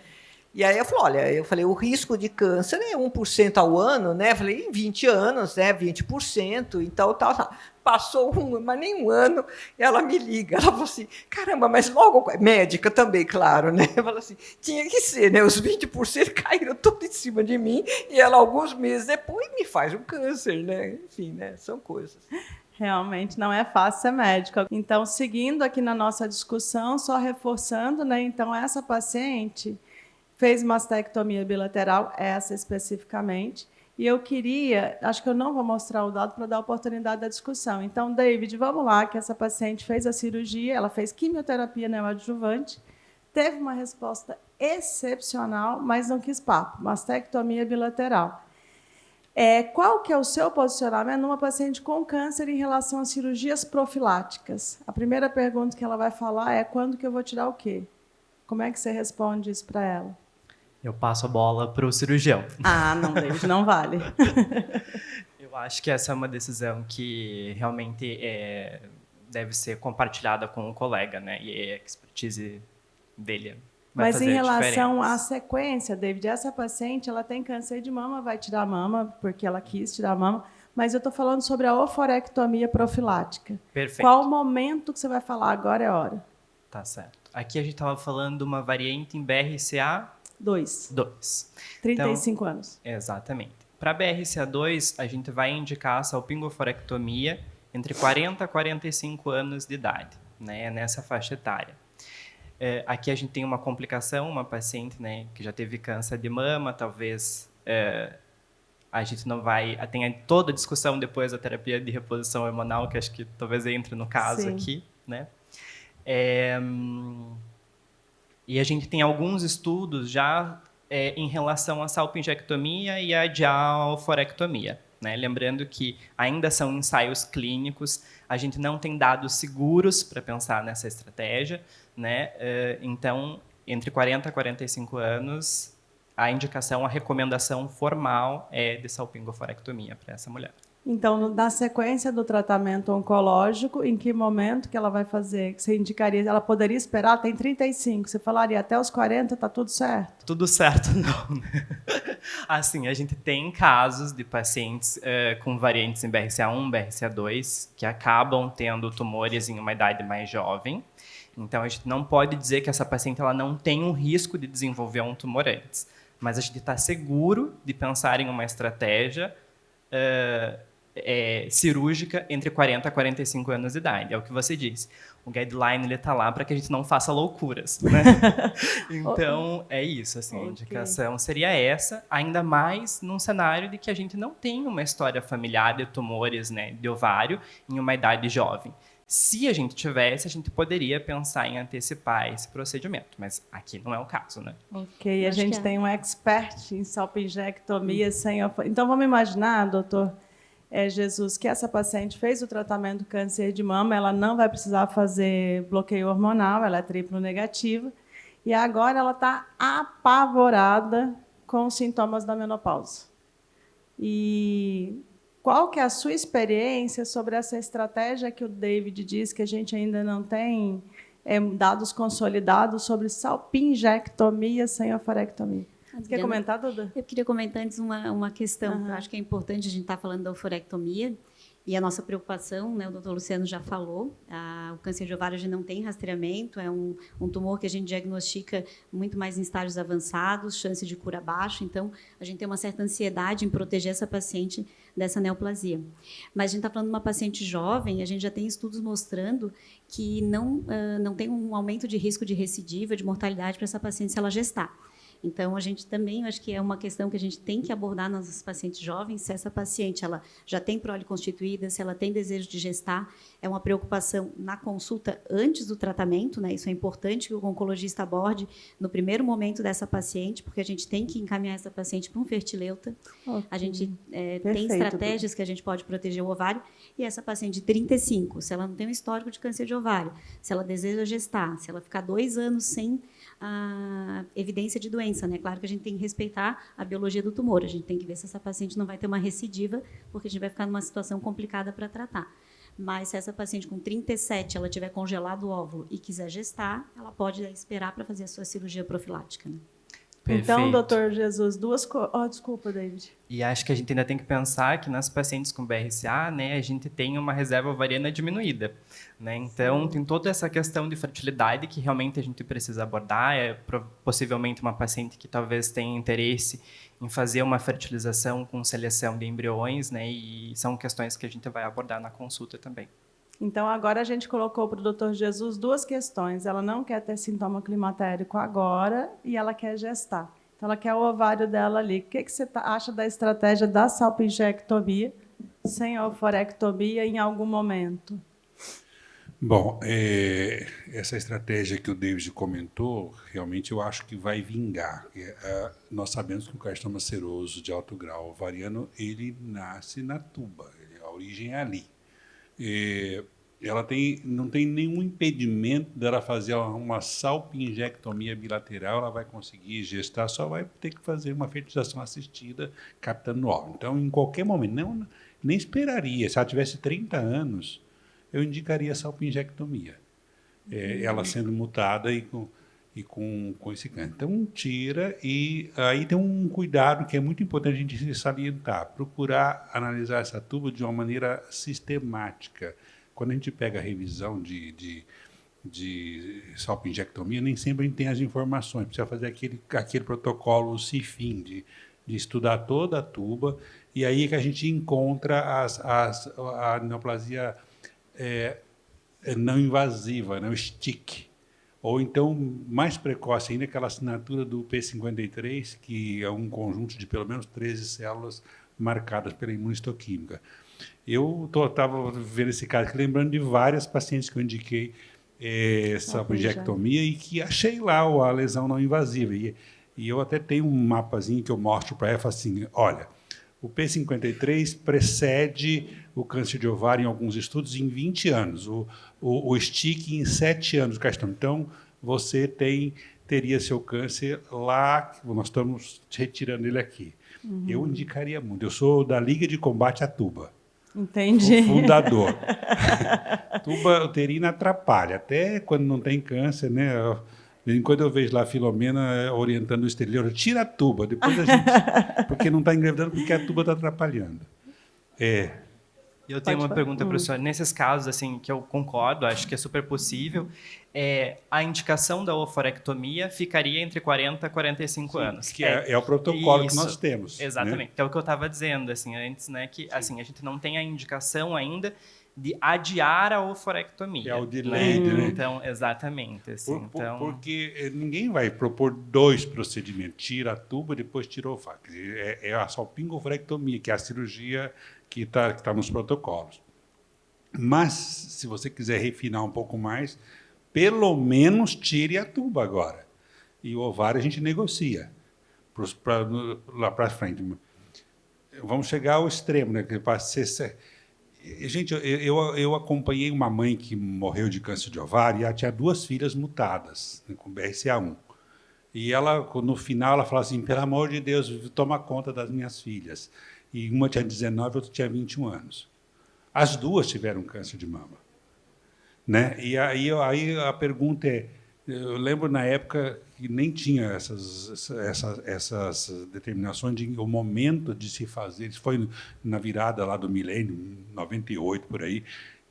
E aí eu falei, o risco de câncer é 1% ao ano, né? Eu falei, em 20 anos, né? 20%, então tal. Passou mas nem um ano, ela me liga. Ela falou assim, caramba, mas logo... Médica também, claro, né? Ela falou assim, tinha que ser, né? Os 20% caíram tudo em cima de mim, e ela, alguns meses depois, me faz um câncer, né? Enfim, né? São coisas. Realmente não é fácil ser médico. Então, seguindo aqui na nossa discussão, só reforçando, né? Então, essa paciente fez mastectomia bilateral, essa especificamente, e eu queria, acho que eu não vou mostrar o dado para dar oportunidade da discussão. Então, David, vamos lá, que essa paciente fez a cirurgia, ela fez quimioterapia neoadjuvante, teve uma resposta excepcional, mas não quis papo, mastectomia bilateral. Qual que é o seu posicionamento numa paciente com câncer em relação a cirurgias profiláticas? A primeira pergunta que ela vai falar é quando que eu vou tirar o quê? Como é que você responde isso para ela? Eu passo a bola para o cirurgião. Ah, não, David, não vale. Eu acho que essa é uma decisão que realmente deve ser compartilhada com o colega, né? E a expertise dele vai Mas fazer em a relação diferença. à sequência, David, essa paciente ela tem câncer de mama, vai tirar a mama, porque ela quis tirar a mama, mas eu estou falando sobre a oforectomia profilática. Perfeito. Qual o momento que você vai falar? Agora é a hora. Tá certo. Aqui a gente estava falando de uma variante em BRCA2. 2. 35 anos. Exatamente. Para BRCA2, a gente vai indicar a salpingoforectomia entre 40 a 45 anos de idade, né, nessa faixa etária. Aqui a gente tem uma complicação, uma paciente, né, que já teve câncer de mama, talvez a gente não vai... Tem toda a discussão depois da terapia de reposição hormonal, que acho que talvez entre no caso Sim. aqui, né? E a gente tem alguns estudos já em relação à salpingectomia e à dialforectomia, né? Lembrando que ainda são ensaios clínicos, a gente não tem dados seguros para pensar nessa estratégia, né? Então, entre 40 e 45 anos, a indicação, a recomendação formal é de salpingoforectomia para essa mulher. Então, na sequência do tratamento oncológico, em que momento que ela vai fazer? Que você indicaria? Ela poderia esperar? Tem 35. Você falaria até os 40 está tudo certo? Tudo certo, não. Assim, a gente tem casos de pacientes com variantes em BRCA1, BRCA2, que acabam tendo tumores em uma idade mais jovem. Então, a gente não pode dizer que essa paciente ela não tem um risco de desenvolver um tumor antes. Mas a gente está seguro de pensar em uma estratégia cirúrgica entre 40 a 45 anos de idade. É o que você disse. O guideline está lá para que a gente não faça loucuras, né? Então, é isso. Assim, a indicação seria essa, ainda mais num cenário de que a gente não tem uma história familiar de tumores, né, de ovário em uma idade jovem. Se a gente tivesse, a gente poderia pensar em antecipar esse procedimento, mas aqui não é o caso, né? Ok, a gente tem um expert em salpingectomia sem... Então, vamos imaginar, doutor Jesus, que essa paciente fez o tratamento do câncer de mama, ela não vai precisar fazer bloqueio hormonal, ela é triplo negativa, e agora ela está apavorada com os sintomas da menopausa. E qual que é a sua experiência sobre essa estratégia que o David diz que a gente ainda não tem dados consolidados sobre salpingectomia sem oforectomia? Você quer comentar, Duda? Eu queria comentar antes uma questão. Eu acho que é importante a gente estar falando da oforectomia e a nossa preocupação, né, o doutor Luciano já falou, o câncer de ovário a gente não tem rastreamento, é um tumor que a gente diagnostica muito mais em estágios avançados, chance de cura baixa, então a gente tem uma certa ansiedade em proteger essa paciente dessa neoplasia. Mas a gente está falando de uma paciente jovem, a gente já tem estudos mostrando que não tem um aumento de risco de recidiva, de mortalidade para essa paciente se ela gestar. Então, a gente também, acho que é uma questão que a gente tem que abordar nas pacientes jovens, se essa paciente ela já tem prole constituída, se ela tem desejo de gestar, é uma preocupação na consulta antes do tratamento, né? Isso é importante que o oncologista aborde no primeiro momento dessa paciente, porque a gente tem que encaminhar essa paciente para um fertileuta. Okay. A gente tem estratégias que a gente pode proteger o ovário, e essa paciente de 35, se ela não tem um histórico de câncer de ovário, se ela deseja gestar, se ela ficar 2 anos sem a evidência de doença, né? Claro que a gente tem que respeitar a biologia do tumor, a gente tem que ver se essa paciente não vai ter uma recidiva, porque a gente vai ficar numa situação complicada para tratar. Mas se essa paciente com 37, ela tiver congelado o óvulo e quiser gestar, ela pode esperar para fazer a sua cirurgia profilática, né? Então, Perfeito. doutor Jesus, desculpa, David. E acho que a gente ainda tem que pensar que nas pacientes com BRCA, né, a gente tem uma reserva ovariana diminuída, né? Então, tem toda essa questão de fertilidade que realmente a gente precisa abordar. Possivelmente uma paciente que talvez tenha interesse em fazer uma fertilização com seleção de embriões, né? E são questões que a gente vai abordar na consulta também. Então, agora a gente colocou para o doutor Jesus 2 questões. Ela não quer ter sintoma climatérico agora e ela quer gestar. Então, ela quer o ovário dela ali. O que você acha da estratégia da salpingectomia sem oforectomia em algum momento? Bom, essa estratégia que o David comentou, realmente eu acho que vai vingar. Nós sabemos que o carcinoma seroso de alto grau ovariano, ele nasce na tuba, a origem é ali. Ela não tem nenhum impedimento dela fazer uma salpingectomia bilateral, ela vai conseguir gestar, só vai ter que fazer uma fertilização assistida captando o óvulo. Então, em qualquer momento, nem esperaria. Se ela tivesse 30 anos, eu indicaria a salpingectomia. Ela sendo mutada e com esse câncer. Então, tira, e aí tem um cuidado que é muito importante a gente salientar, procurar analisar essa tuba de uma maneira sistemática. Quando a gente pega a revisão de salpingectomia, nem sempre a gente tem as informações, precisa fazer aquele protocolo CIFIN, de estudar toda a tuba, e aí é que a gente encontra a neoplasia não invasiva, né, o STIC. Ou então, mais precoce ainda, aquela assinatura do P53, que é um conjunto de pelo menos 13 células marcadas pela imunistoquímica. Eu estava vendo esse caso, lembrando de várias pacientes que eu indiquei salpingectomia e que achei lá a lesão não invasiva. E eu até tenho um mapazinho que eu mostro para ela, assim, olha, o P53 precede o câncer de ovário em alguns estudos em 20 anos, o STIC em 7 anos do carcinoma. Então, você teria seu câncer lá, nós estamos retirando ele aqui. Eu indicaria muito. Eu sou da Liga de Combate à Tuba. Entendi. O fundador. Tuba uterina atrapalha, até quando não tem câncer, né? Enquanto eu vejo lá a Filomena orientando o exterior, tira a tuba, depois a gente... Porque não está engravidando, porque a tuba está atrapalhando. Eu tenho uma pergunta, professor. Nesses casos, assim, que eu concordo, acho que é super possível, a indicação da oforectomia ficaria entre 40 e 45 anos. Que é o protocolo isso, que nós temos. Exatamente, né? que é o que eu estava dizendo, assim, antes, né, que assim, a gente não tem a indicação ainda de adiar a oforectomia. É o delay, né? Então, exatamente. Assim, porque ninguém vai propor 2 procedimentos. Tira a tuba, depois tira o ovário. É a salpingoforectomia, que é a cirurgia que tá nos protocolos. Mas, se você quiser refinar um pouco mais, pelo menos tire a tuba agora. E o ovário a gente negocia lá para frente. Vamos chegar ao extremo, né? Gente, eu acompanhei uma mãe que morreu de câncer de ovário e ela tinha 2 filhas mutadas, né, com BRCA1. E ela, no final, ela falou assim, pelo amor de Deus, toma conta das minhas filhas. E uma tinha 19, a outra tinha 21 anos. As 2 tiveram câncer de mama. Né? E aí a pergunta eu lembro na época que nem tinha essas determinações, o momento de se fazer, isso foi na virada lá do milênio, 98, por aí,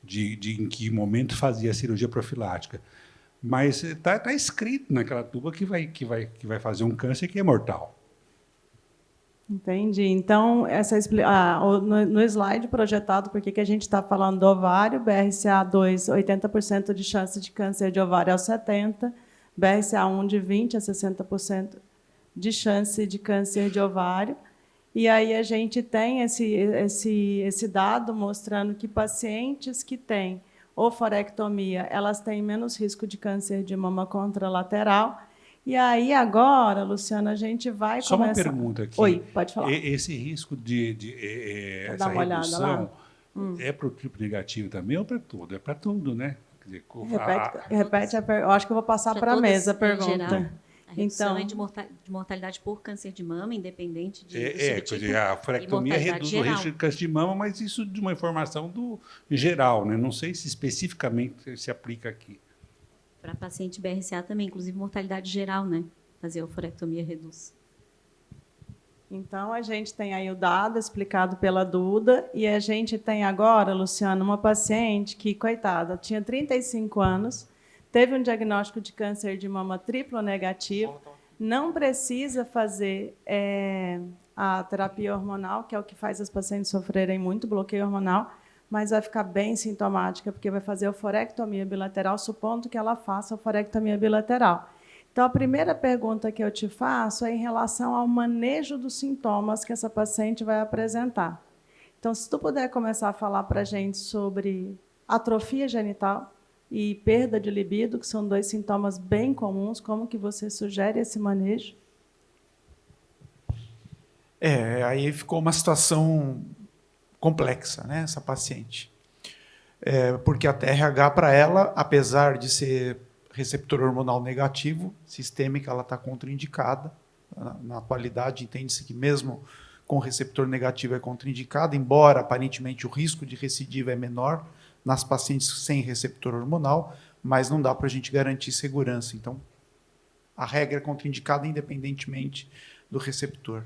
em que momento fazia a cirurgia profilática. Mas está escrito naquela tuba que vai fazer um câncer que é mortal. Entendi. Então, no slide projetado, por que a gente está falando do ovário, BRCA2, 80% de chance de câncer de ovário aos 70, BRCA1 de 20% a 60% de chance de câncer de ovário. E aí a gente tem esse dado mostrando que pacientes que têm oforectomia, elas têm menos risco de câncer de mama contralateral. E aí, agora, Luciana, a gente vai Só começar... uma pergunta aqui. Oi, pode falar. Esse risco essa redução é para o triplo negativo também ou para tudo? É para tudo, né? Quer dizer, Repete a pergunta. Eu acho que eu vou passar para a mesa a pergunta. Geral, a redução então, de mortalidade por câncer de mama, independente do subtipo, a oforectomia reduz o risco de câncer de mama, mas isso de uma informação geral, né? Não sei se especificamente se aplica aqui. Para paciente BRCA também, inclusive mortalidade geral, né? fazer a oforectomia reduz. Então, a gente tem aí o dado explicado pela Duda, e a gente tem agora, Luciana, uma paciente que, coitada, tinha 35 anos, teve um diagnóstico de câncer de mama triplo negativo, não precisa fazer a terapia hormonal, que é o que faz as pacientes sofrerem muito bloqueio hormonal, mas vai ficar bem sintomática, porque vai fazer oforectomia bilateral, supondo que ela faça oforectomia bilateral. Então, a primeira pergunta que eu te faço é em relação ao manejo dos sintomas que essa paciente vai apresentar. Então, se tu puder começar a falar para a gente sobre atrofia genital e perda de libido, que são 2 sintomas bem comuns, como que você sugere esse manejo? Aí ficou uma situação complexa, né, essa paciente. Porque a TRH, para ela, apesar de ser receptor hormonal negativo, sistêmica, ela está contraindicada. Na atualidade, entende-se que mesmo com receptor negativo é contraindicada, embora aparentemente o risco de recidiva é menor nas pacientes sem receptor hormonal, mas não dá para a gente garantir segurança. Então, a regra é contraindicada independentemente do receptor.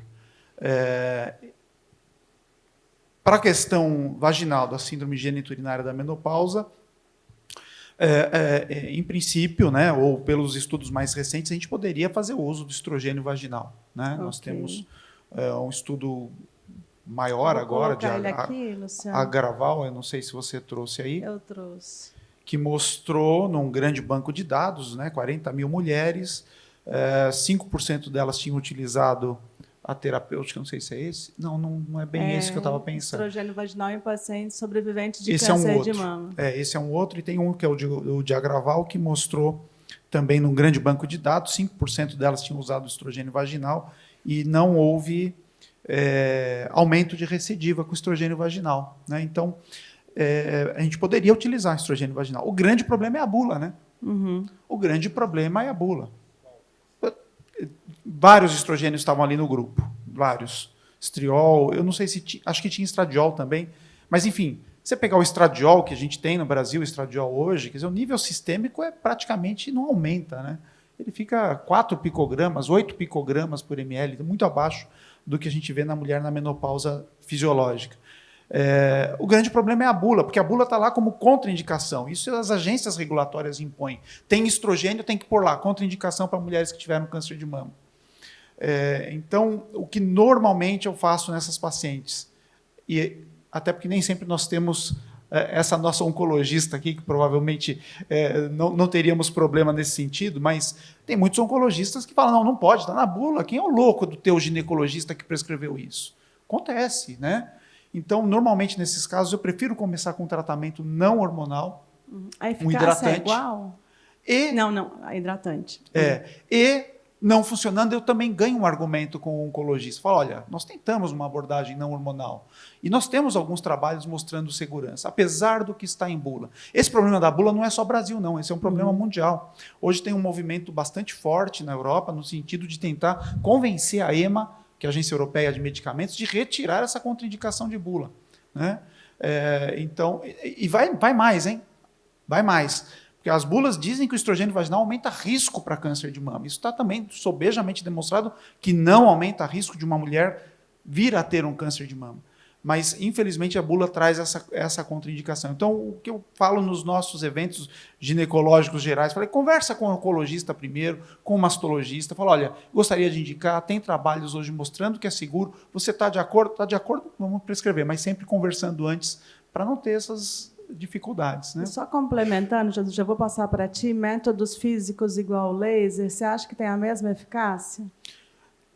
Para a questão vaginal da síndrome geniturinária da menopausa, em princípio, né, ou pelos estudos mais recentes, a gente poderia fazer o uso do estrogênio vaginal. Né? Okay. Nós temos um estudo maior agora, de Agraval, eu não sei se você trouxe aí. Eu trouxe. Que mostrou, num grande banco de dados, né, 40 mil mulheres, 5% delas tinham utilizado a terapêutica, não sei se é esse. Não é bem esse que eu estava pensando. Estrogênio vaginal em pacientes sobreviventes de câncer de mama. Esse é um outro, e tem um que é o de Agraval, que mostrou também num grande banco de dados, 5% delas tinham usado o estrogênio vaginal e não houve aumento de recidiva com o estrogênio vaginal. Né? Então, a gente poderia utilizar o estrogênio vaginal. O grande problema é a bula, né? Uhum. O grande problema é a bula. Vários estrogênios estavam ali no grupo, vários. Estriol, eu não sei se acho que tinha estradiol também, mas enfim, você pegar o estradiol que a gente tem no Brasil, o estradiol hoje, quer dizer, o nível sistêmico praticamente não aumenta, né? Ele fica 4 picogramas, 8 picogramas por ml, muito abaixo do que a gente vê na mulher na menopausa fisiológica. O grande problema é a bula, porque a bula está lá como contraindicação. Isso as agências regulatórias impõem. Tem estrogênio, tem que pôr lá, contraindicação para mulheres que tiveram câncer de mama. Então, o que normalmente eu faço nessas pacientes, e até porque nem sempre nós temos essa nossa oncologista aqui, que provavelmente não teríamos problema nesse sentido, mas tem muitos oncologistas que falam, não pode, está na bula, quem é o louco do teu ginecologista que prescreveu isso? Acontece, né? Então, normalmente, nesses casos, eu prefiro começar com um tratamento não hormonal, um hidratante. É igual? Não, hidratante. E, não funcionando, eu também ganho um argumento com o oncologista. Falo, olha, nós tentamos uma abordagem não hormonal e nós temos alguns trabalhos mostrando segurança, apesar do que está em bula. Esse problema da bula não é só Brasil, não. Esse é um problema mundial. Hoje tem um movimento bastante forte na Europa no sentido de tentar convencer a EMA, que é a Agência Europeia de Medicamentos, de retirar essa contraindicação de bula. Né? Então, e vai mais, hein? Vai mais. Porque as bulas dizem que o estrogênio vaginal aumenta risco para câncer de mama. Isso está também sobejamente demonstrado que não aumenta risco de uma mulher vir a ter um câncer de mama. Mas, infelizmente, a bula traz essa contraindicação. Então, o que eu falo nos nossos eventos ginecológicos gerais, falei, conversa com o oncologista primeiro, com o mastologista, fala, olha, gostaria de indicar, tem trabalhos hoje mostrando que é seguro, você está de acordo? Está de acordo? Vamos prescrever, mas sempre conversando antes, para não ter essas dificuldades. Né? Só complementando, Jesus, já vou passar para ti, métodos físicos igual ao laser, você acha que tem a mesma eficácia?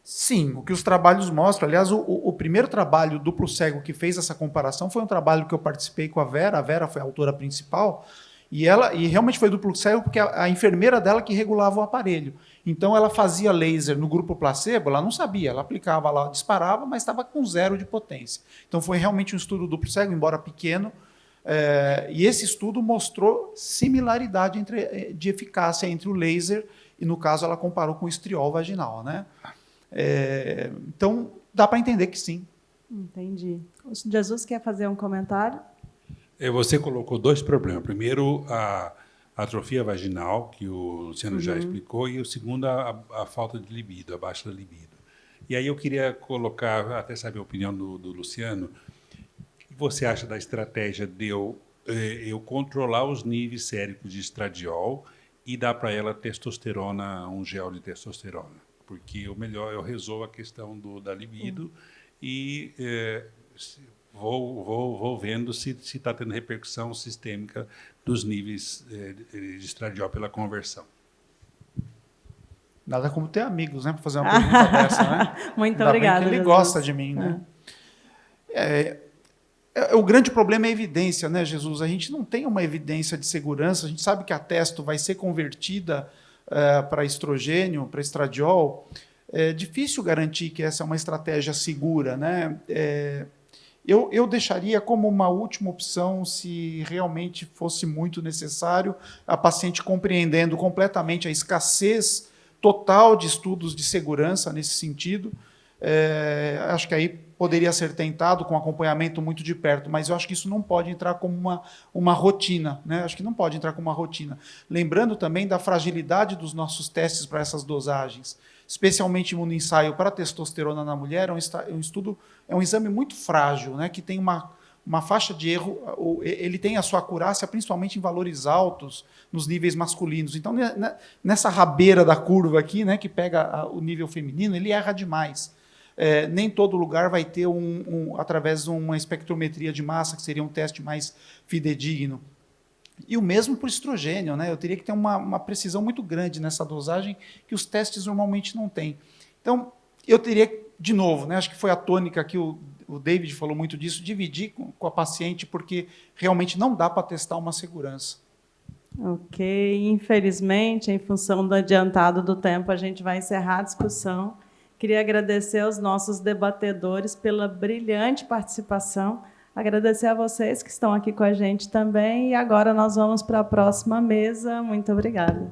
Sim, o que os trabalhos mostram, aliás, o primeiro trabalho duplo cego que fez essa comparação foi um trabalho que eu participei com a Vera foi a autora principal, e realmente foi duplo cego porque a enfermeira dela que regulava o aparelho. Então ela fazia laser no grupo placebo, ela não sabia, ela aplicava lá, disparava, mas estava com 0 de potência. Então foi realmente um estudo duplo cego, embora pequeno, e esse estudo mostrou similaridade de eficácia entre o laser e, no caso, ela comparou com o estriol vaginal. Né? Então, dá para entender que sim. Entendi. O Jesus quer fazer um comentário? Você colocou 2 problemas. Primeiro, atrofia vaginal, que o Luciano já explicou, e o segundo, a falta de libido, a baixa libido. E aí eu queria colocar, até saber a opinião do Luciano, o que você acha da estratégia de eu controlar os níveis séricos de estradiol e dar para ela testosterona, um gel de testosterona? Porque o melhor, eu resolvo a questão da libido e vou vendo se está tendo repercussão sistêmica dos níveis de estradiol pela conversão. Nada como ter amigos, né, para fazer uma pergunta dessa, né? Muito Ainda obrigada. bem que ele Jesus. gosta de mim, né? O grande problema é a evidência, né, Jesus? A gente não tem uma evidência de segurança. A gente sabe que a testo vai ser convertida para estrogênio, para estradiol. É difícil garantir que essa é uma estratégia segura, né? Eu deixaria como uma última opção, se realmente fosse muito necessário, a paciente compreendendo completamente a escassez total de estudos de segurança nesse sentido. Acho que aí poderia ser tentado com acompanhamento muito de perto, mas eu acho que isso não pode entrar como uma rotina, né? Acho que não pode entrar como uma rotina. Lembrando também da fragilidade dos nossos testes para essas dosagens, especialmente no ensaio para testosterona na mulher, é um exame muito frágil, né? Que tem uma faixa de erro, ele tem a sua acurácia principalmente em valores altos nos níveis masculinos. Então, nessa rabeira da curva aqui, né, que pega o nível feminino, ele erra demais. Nem todo lugar vai ter, através de uma espectrometria de massa, que seria um teste mais fidedigno. E o mesmo para o estrogênio, né? Eu teria que ter uma precisão muito grande nessa dosagem que os testes normalmente não têm. Então, eu teria, de novo, né, acho que foi a tônica que o David falou muito disso, dividir com a paciente, porque realmente não dá para testar uma segurança. Ok, infelizmente, em função do adiantado do tempo, a gente vai encerrar a discussão. Queria agradecer aos nossos debatedores pela brilhante participação, agradecer a vocês que estão aqui com a gente também, e agora nós vamos para a próxima mesa. Muito obrigada.